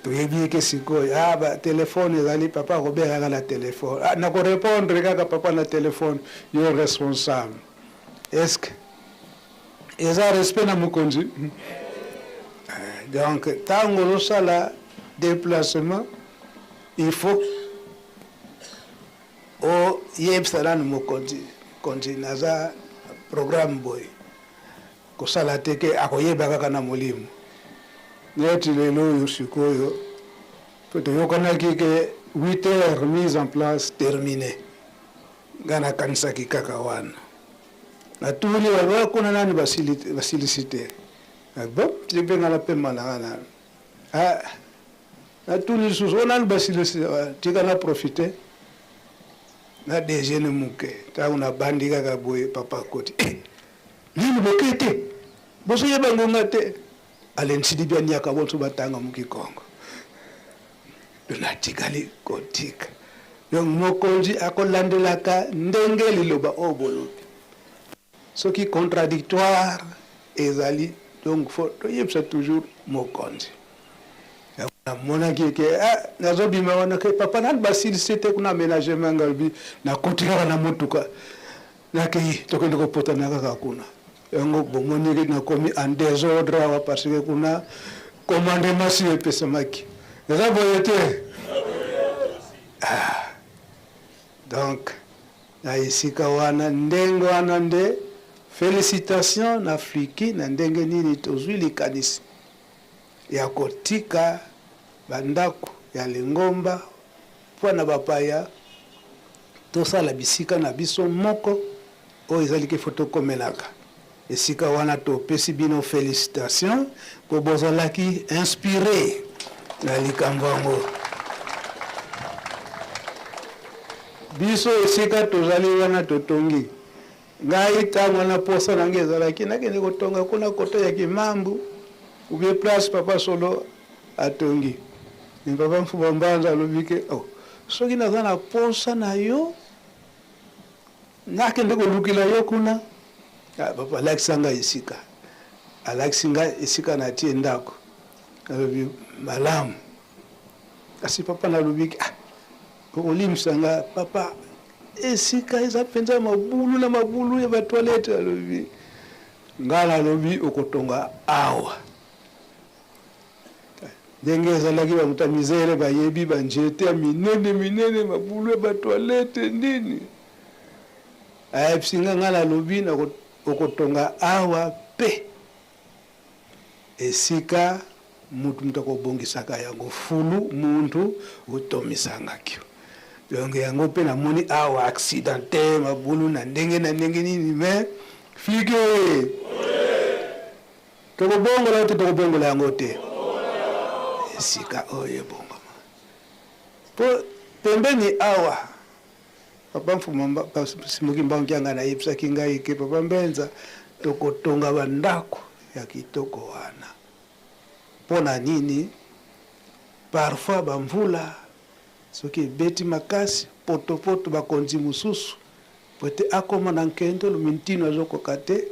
toyebi ke sikoyo ba telefone ezali papa Robert kaka na telefone na ko répondre kaka papa na telefone yo responsable est-ce que eza respect na mokonzi donc ntango ozosala déplacement il faut oyebisa nanu mokonzi naza programme boye kosala te ke akoyeba kaka na molimo neti lelo oyo sikoyo mpe toyokanaki ke 8 heures mise en place terminé nga nakanisaki kaka wana natuli balwa kuna nani basilicité bon mpe nga napema nanga nanu natuli lisusu o nani basilicité tika na profite na déjeuner muke ntango nabandi kaka boye papa koti nini boke te bosoyeba ngonga te alensidi bia niaka bonso batanga mukikongo donatikali kotika donc mokonzi akolandelaka ndenge liloba oyo bolobi soki contradictoire ezali donc faut toyebisa toujours mokonzi namonaki ke nazobima wana ke papa nani basilisi te kuna aménagement ngalbi nakoti kaka na motuka nakei tokende kopotana kaka kuna yango bomoniki nakomi en désordre awa parce que kuna commandement si epesamaki eza boye te donc na esika wana ndenge wana nde félicitation na Afriki na ndenge nini tozwi likanisi ya kotika bandako ya lingomba mpo na bapaya tosala bisika na biso moko oyo ezaliki fo tokomelaka esika wana topesi bino félicitation po bozalaki inspiré na likambo yango biso esika tozali wana totongi ngai ntango na posa nange ezalaki nakende kotonga kuna koto ya Kimambu ubie place papa solo atongi ni papa Mfuba Mbanza alobi ke soki naza na posa na yo nakende kolukila yo kuna papa alakisa ngai esika alakisi ngai esika natie ndako alobi malamu kasi papa nalobi ke okolimisa nga papa esika eza mpenza mabulu na mabulu ya batoilette alobi nga nalobi okotonga awa ndenge ezalaki bamuta misere bayebi banjete ya minene mabulu ya batoilette nini ayebisi nga nalobi okotonga awa pe esika mutu akobongisaka yango fulu muntu otomisangakio donc yango mpe namoni awa accidenté mabulu na ndenge nini me fiki oye tokobongola te tokobongola yango te esika oyo ebongama po pembeni awa papa Mfuma Simuki Mbangu yanga nayebisaki ngai ke papa Mbenza tokotonga bandako ya kitoko wana mpona nini parfois bamvula soki ebeti makasi potopoto bakonzi mosusu po ete akoma na nkendo lumintino azokoka te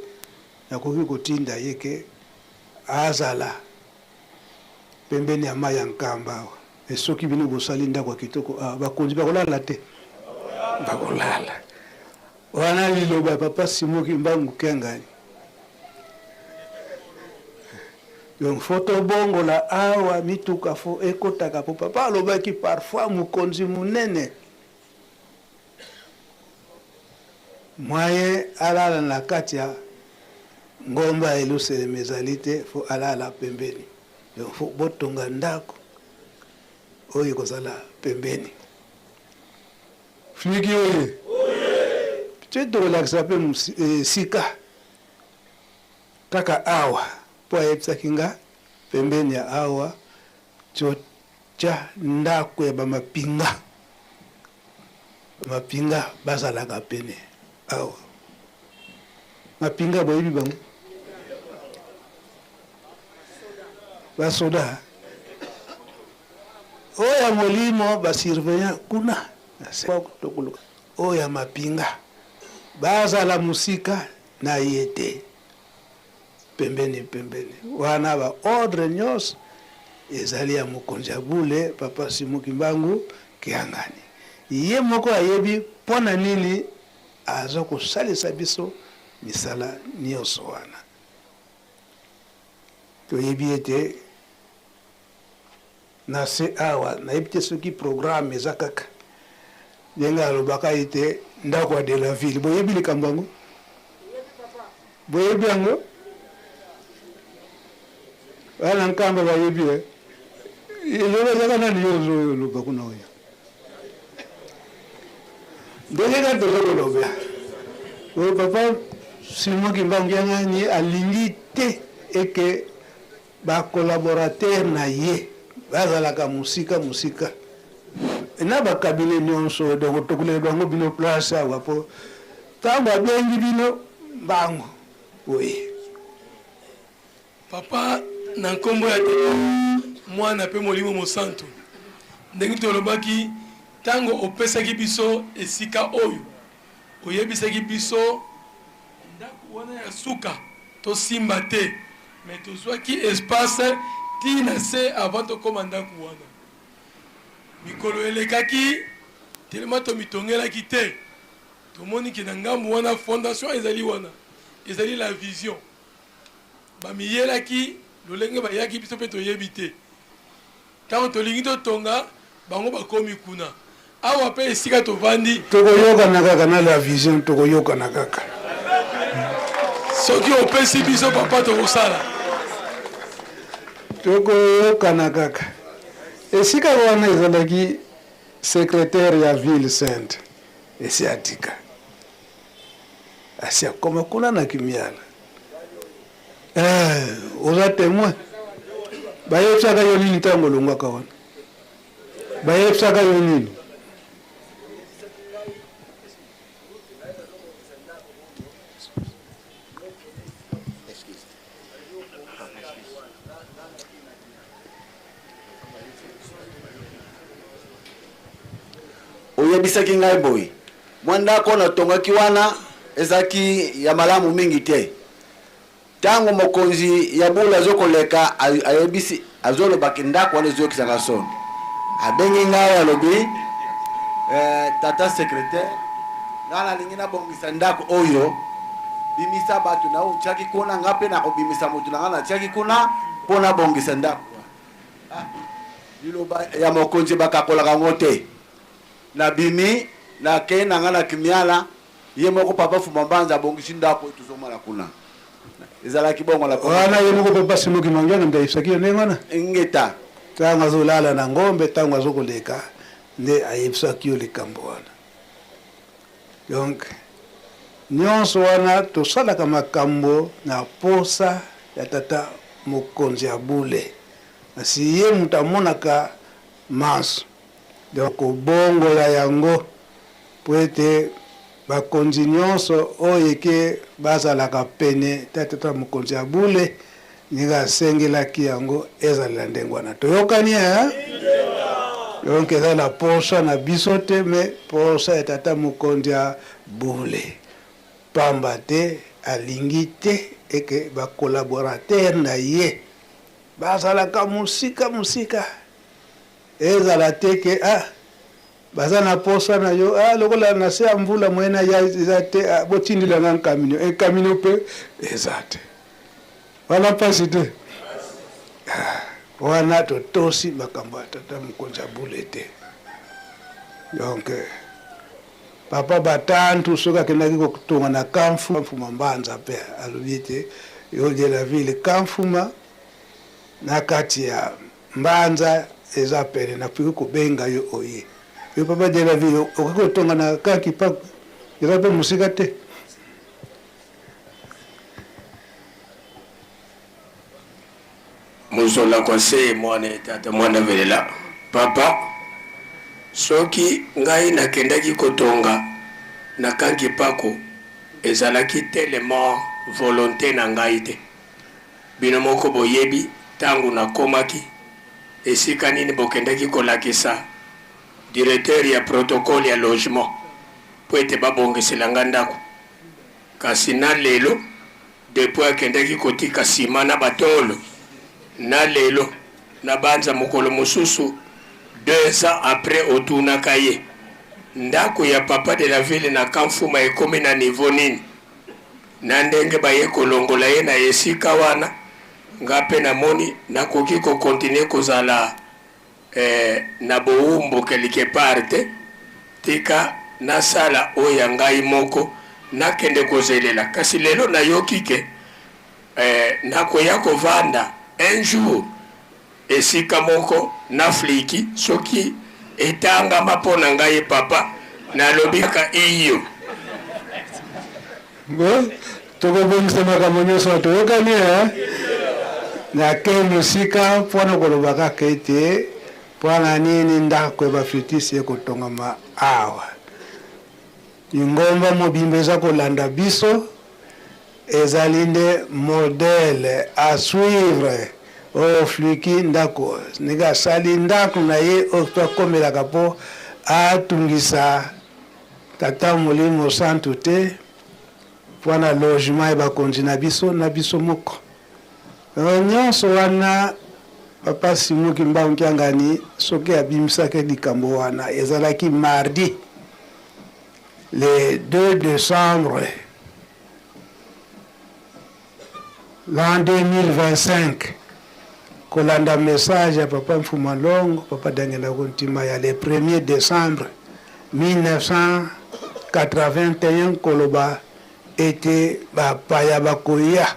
yakoki kotinda ye ke azala pembeni ya mai ya nkamba awa esoki bino bosali ndako ya kitoko bakonzi bakolala te bakolala wana liloba papa Simuki Mbangu kengani donc photo bongola awa mituka fo ekotaka po papa alobaki parfois mokonzi munene mwaye alala na kati ya ngomba eluseleme ezali te fo alala pembeni donc fo botonga ndako oyo ekozala pembeni fliki oye te tokolakisa mpe sika kaka awa po ayebisaki nga pembeni ya awa tya ndako ya bamapinga bazalaka pene awa mapinga boyebi bango basoda oyo ya molimo basurveillant kuna oyo ya mapinga bazala musika na ye te pembeni wana ba ordre nyonso ezali ya mokonzi ya bule papa Simuki Mbangu Kiangani ye moko ayebi mpona nini aza kosalisa biso misala nyonso wana toyebi ete na se awa nayebi te soki programme eza kaka ndenge alobaka ete ndako ya de la ville boyebi likambo yango boyebi yango wana nkamba bayebi eloba ezaka nani yo ozoloba kuna oyo ndenge kaka tozokoloba oyo papa Simon Kimbangu yangani alingi te eke bakolaborateur na ye bazalaka musika na bakabine nyonso donc tokulele bango bino place awa po ntango abengi bino mbango oye papa na nkombo ya tata mwana mpe molimo mosantu ndenge tolobaki ntango opesaki biso esika oyo oyebisaki biso ndako wana ya suka tosimba te me tozwaki espace tina se avant tokóma ndako wana mikolo elekaki telema tomitongelaki te tomoniki na ngambu wana fondation ezali wana ezali la vision bamiyelaki lolenge bayaki biso mpe toyebi te ntango tolingi totonga bango bakomi kuna awa mpe esika tovandi tokoyokana kaka na la vision tokoyokana kaka soki opesi biso papa tokosala tokoyokana kaka esika wana ezalaki secrétaire ya ville sainte esi atika asi akoma kuna na kimiala oza témoin bayebisaka yo nini ntango olongwaka wana bayebisaka yo nini oyebisaki ngai boye mwandako natongaki wana ezaki ya malamu mingi te ntango mokonzi ya bula azokoleka ayebisi azolobaki ndako wana ezokisaka soni abengi ngai alobi tata secrétaire ngai nalingi nabongisa ndako oyo bimisa bato na utiaki kuna nga mpe nakobimisa motu na ngai natiaki kuna mpo nabongisa ndako liloba ya mokonzi bakakolaka ngo te nabimi nakei na nga na kimiala ye moko papa Fuma Mbanza abongisi ndako tozomala kuna ezalaki bongo la wana ye moko papa Simon Kimbangu yanga ndayebisaki yo ndenge wana ngeta ntango azolala na ngombe ntango azokoleka nde ayebisaki yo likambo wana donc nyonso wana tosalaka makambo na posa ya tata mokonzi ya bule asi ye moto amonaka manso donc obongola yango po ete bakonzi nyonso oyo eke bazalaka pene tata mokonzi ya bule ndenge asengelaki yango ezalela ndenge wana toyokani donc eza na posa na biso te me posa ya tata mokonzi ya bule pamba te alingi te eke bakolaborateur na ye bazalaka musika ezala te ke baza na posa na yo lokola na se ya mvula mwena ya eza te botindilanga nkamino mpe eza te wana mpasi te wana totosi makambo ya tata mokonzi ya bule te donc papa batantu soki akendaki kotonga na Kamfuma Mbanza mpe alobi ete yo de la ville Kamfuma na kati ya Mbanza eza pene napiki kobenga yo oye yo papa de la ville okoki kotonga na kaki pa eza mpe mosika te mozola kwase mwana tata mwana velela papa soki ngai nakendaki kotonga na kanki pako ezalaki tellement volonté na ngai te bino moko boyebi tangu nakomaki esika nini bokendaki kolakisa directeur ya protocole ya logement po ete babongisela nga ndako kasi na lelo depuis akendaki kotika nsima na batolo na lelo na banza mokolo mosusu 2 ans après otunaka ye ndako ya papa de la ville na Kamfuma ekomi na niveau nini na ndenge baye kolongola ye na esika wana nga pe namoni nakoki kokontinue kozala na bowumbu quelque part te tika nasala oyo ya ngai moko nakende kozelela kasi lelo nayoki ke nakoya kovanda un jour esika moko nafliki soki etangama mpo na ngai papa nalobika iyo Bon, tokobongisa makambo nyonso toyokani nake mosika mpona koloba kaka ete mpona nini ndako ya bafetisi ekotongama awa ingomba mobimba eza kolanda biso ezali nde modele a suivre oyo fliki ndako ndenge asali ndako na ye oyo twakomelaka mpo atungisa tata molimo santu te mpona logement ya bakonzi na biso moko nyonso wana papa Simuki Mbangu Kiangani soki abimisaki likambo wana ezalaki mardi le 2 décembre l'an 2025 kolanda message ya papa Mfuma Longo papa Dangenda Kontima ya le 1er décembre 1981 koloba ete bapaya bakoya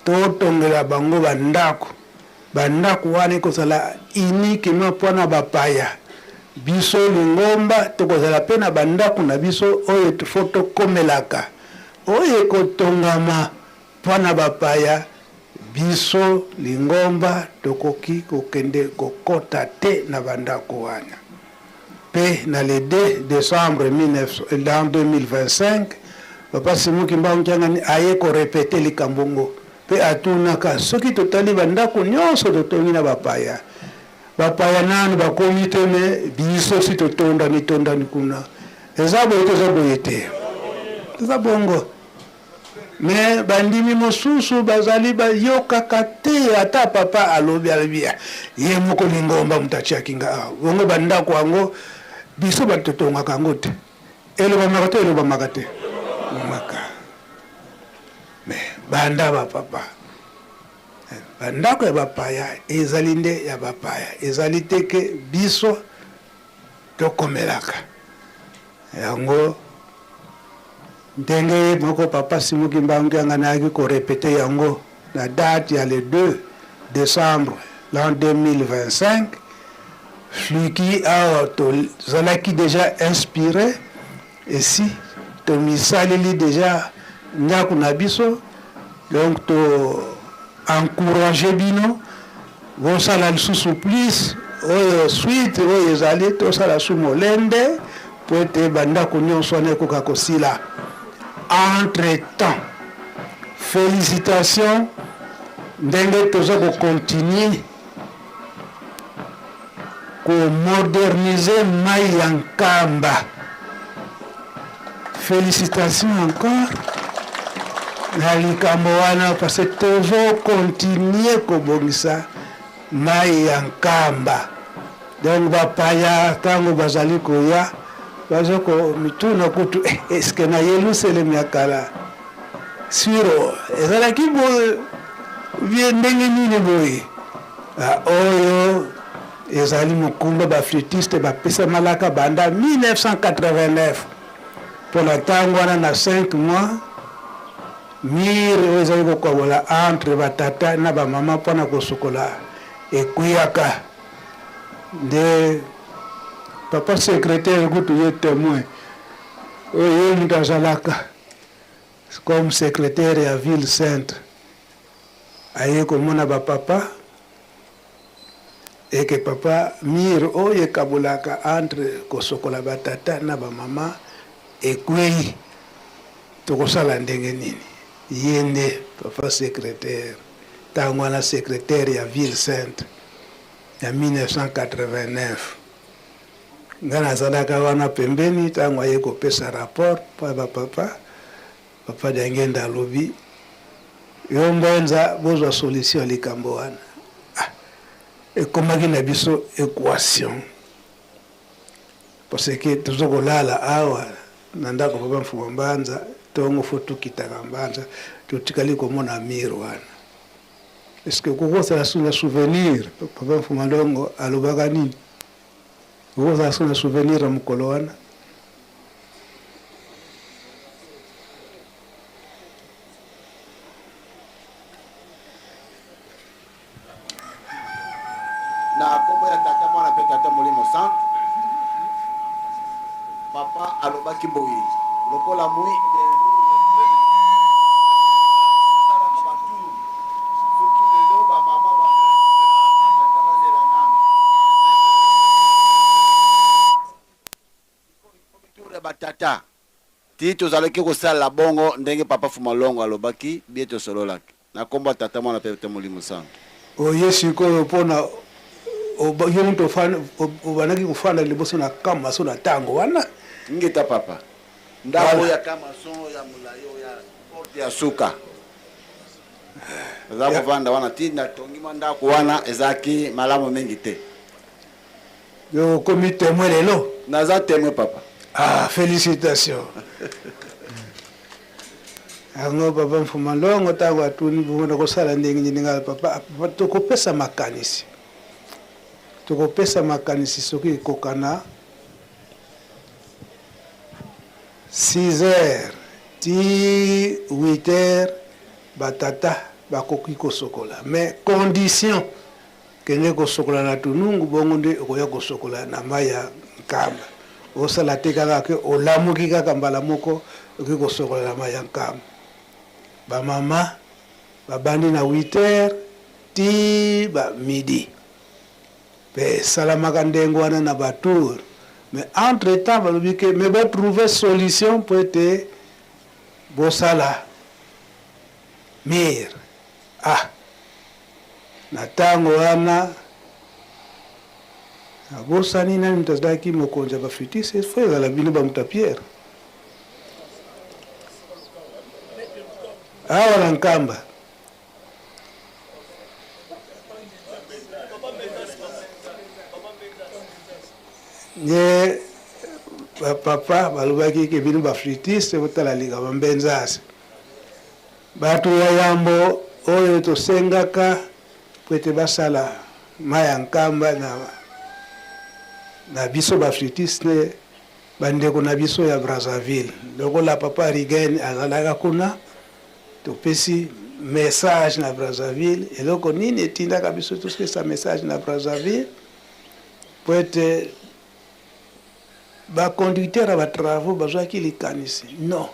totongela bango bandako wana ekozala uniquement mpona bapaya biso lingomba tokozala mpe na bandako na biso oyo fo tokomelaka oyo ekotongama mpona bapaya biso lingomba tokoki kokende kokota te na bandako wana mpe na le 2 décembre 2025 papa Simuki Mbangu Kiangani aye korepete likambo ngo mpe atunaka soki totali bandako nyonso totongi na bapaya nanu bakomi te me biso si totondani kuna eza boye te eza boye te eza bongo me bandimi mosusu bazali bayokaka te ata papa alobi ye moko lingomba mutachiaki nga awa bongo bandako yango biso batotongaka yango te elobamaka te elobamaka te maka me banda bapapa bandako ya bapaya ezali nde ya bapaya ezali teke biso tokomelaka yango ndenge moko papa Simuki Mbangu Kiangani ayaki korepete yango na date ya le 2 décembre l'an 2025 fliki awa tozalaki déjà inspiré esi tomisaleli déjà ndako na biso donc to encourager bino bosala lisusu plus oyo suite oyo ezali tosala su molende po ete bandako nyonso wana ekoka kosila entre temps félicitations ndenge toza kocontinue komodernize mai ya nkamba félicitations encore na likambo wana parce que tozo continue kobongisa mai ya nkamba donc bapaya ntango bazali koya bazoko mituna kutu eske na Yerusalemu ya kala siro ezalaki boye ndenge nini boye oyo ezali mokumba baflutiste bapesa malaka banda 1989 mpona ntango wana na 5 mois mire oyo ezali kokobola entre batata na bamama mpona kosukola ekweyaka nde papa secrétaire kutu ye témoin oyo ye mutu azalaka comme secrétaire ya ville sainte aye komona bapapa eke papa mire oyo ekabolaka entre kosokola batata na bamama ekweyi tokosala ndenge nini ye nde papa secrétaire ntango wana secrétaire ya ville sainte ya 1989 nga nazalaka wana pembeni ntango aye kopesa rapport mpo bapapa papa Dangenda alobi yo mbenza bozwa solution likambo wana ekomaki na biso équation parce que tozokolala awa na ndako papa Mfuma Mbanza tongo foto kitaka mbanza totikali komona mir wana. Est-ce que kukosa suna souvenir papa Mfumandongo alobaka nini? Kukosa suna souvenir ya mukolo wana? Na kombo ya tata mwana pe tata Molimo Santu papa alobaki boyi lokola mui batata ti tozalaki kosala bongo ndenge papa Fumalongo alobaki bie tosololaki na kombo ya tata mwana pe tata Molimo Santu oye sikoyo mpona yo mutu obanaki kofanda liboso na kamaso na ntango wana ngeta papa ndako ya kamaso ya mulayo ya porte ya suka eza kovanda wana ti natongima ndako wana ezalaki malamu mingi te yo okomi témoin lelo naza témoin papa. Ah, félicitations. Yango papa Mfumalongo ntango atuni bongo kosala ndenge ndinga papa tokopesa makanisi. Tokopesa makanisi soki kokana 6h ti 8h batata bakoki kosokola mais condition kenge kosokola na tunungu bongo nde okoya kosokola na maya nkamba osala te kaka ke olamuki kaka mbala moko okoki kosokola na maya nkamba bamama babandi na 8h ti ba midi pe salamaka ndenge wana na batour mais entre temps balobi ke me batrouve solution po ete bosala mir na ntango wana abosani nani mutu azalaki mokonzi ya bafutise fo ezala bino bamuta Pierre awa na nkamba nye bapapa balobaki ke bino bafutiste botala likambo mbenzasi bato ya yambo oyo tosengaka po ete basala maya nkamba na biso bafutiste bandeko na biso ya Brazzaville lokola papa Rigen azalaka kuna topesi message na Brazzaville eloko nini etindaka biso tosesa message na Brazzaville po ete baconducteur ya batravaux bazwaki likanisi non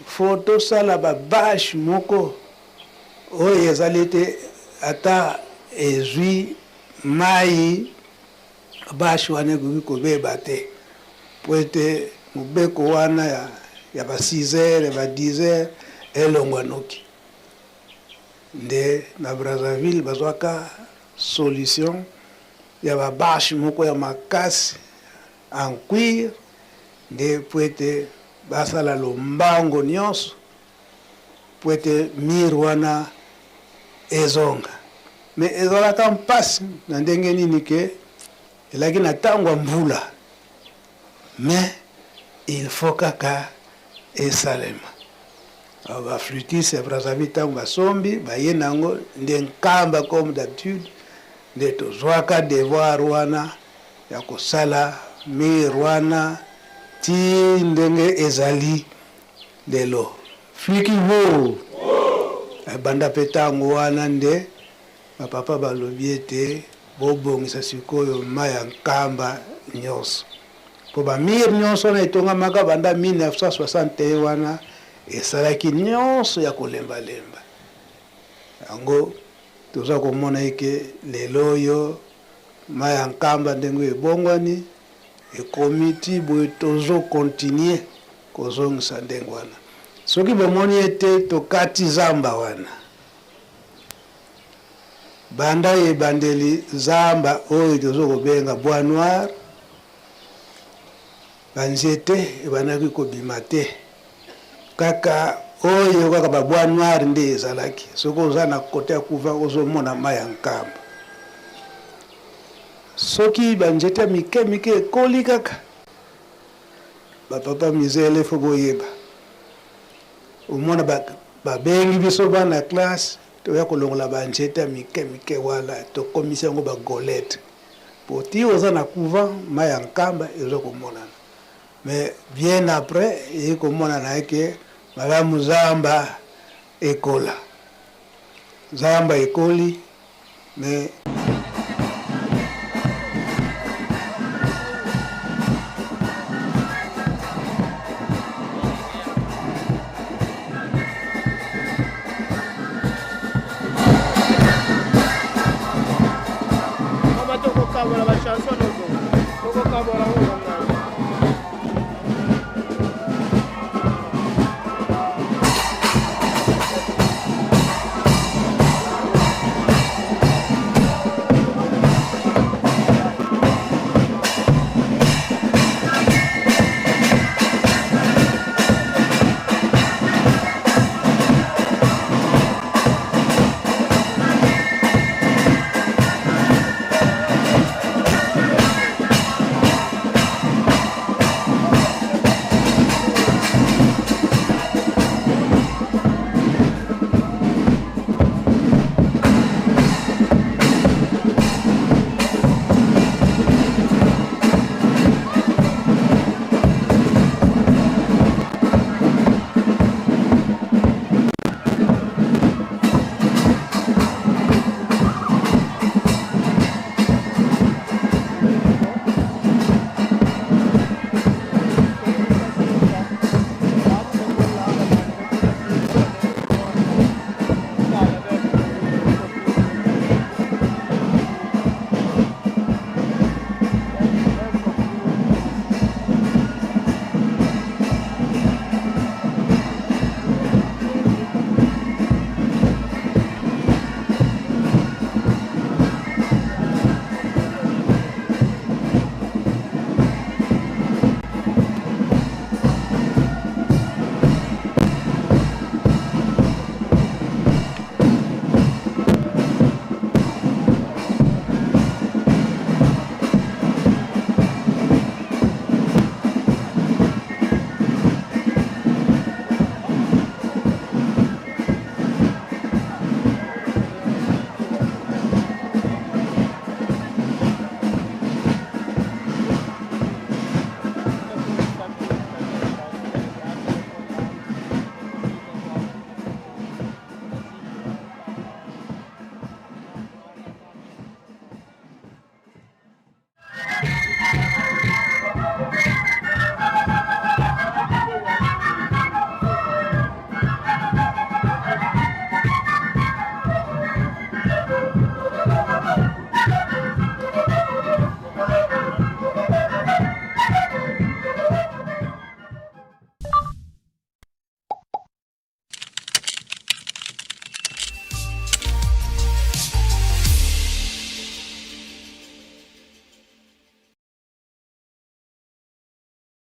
fo tosala babashe moko oyo ezali ete ata ezwi mai bashe wana ekoki kobeba te po ete mobeko wana ya ba 6h ya ba 10h elongwanoki nde na Brazzaville bazwaka solution ya babashe moko ya makasi en cuir nde po ete basala lombango nyonso po ete mir wana ezonga me ezalaka mpasi na ndenge nini ke elaki na ntango ya mbula me il faut kaka esalema baflutiste ya Brazzaville ntango basombi baye nango nde nkamba comme d'habitude nde tozwaka devoir wana ya kosala mir wana ti ndenge ezali lelo fliki vo banda pe ntango wana nde bapapa balobi ete bobongisa sikoyo mai ya nkamba nyonso po bamir nyonso wana etongamaka banda 1961 wana esalaki nyonso ya kolembalemba yango toza komona eke lelo oyo mai ya nkamba ndenge ebongwani ekomi ti boye tozokontinue kozongisa ndenge wana soki bomoni ete tokati zamba wana banda ebandeli zamba oyo tozokobenga bois noir banzete ebandaki kobima te kaka oyo kaka babois noir nde ezalaki soki oza na kote ya kuva ozomona mai ya nkamba soki banzete mike mike ekoli kaka bapapa mizele fo boyeba omona babengi biso bana classe toya kolongola banjeta mike wala tokomisa yango bagolete poti oza na couvent ma ya nkamba ezokomonana mais bien après ezokomonana eke malamu zamba ekola zamba ekoli mais la chanson,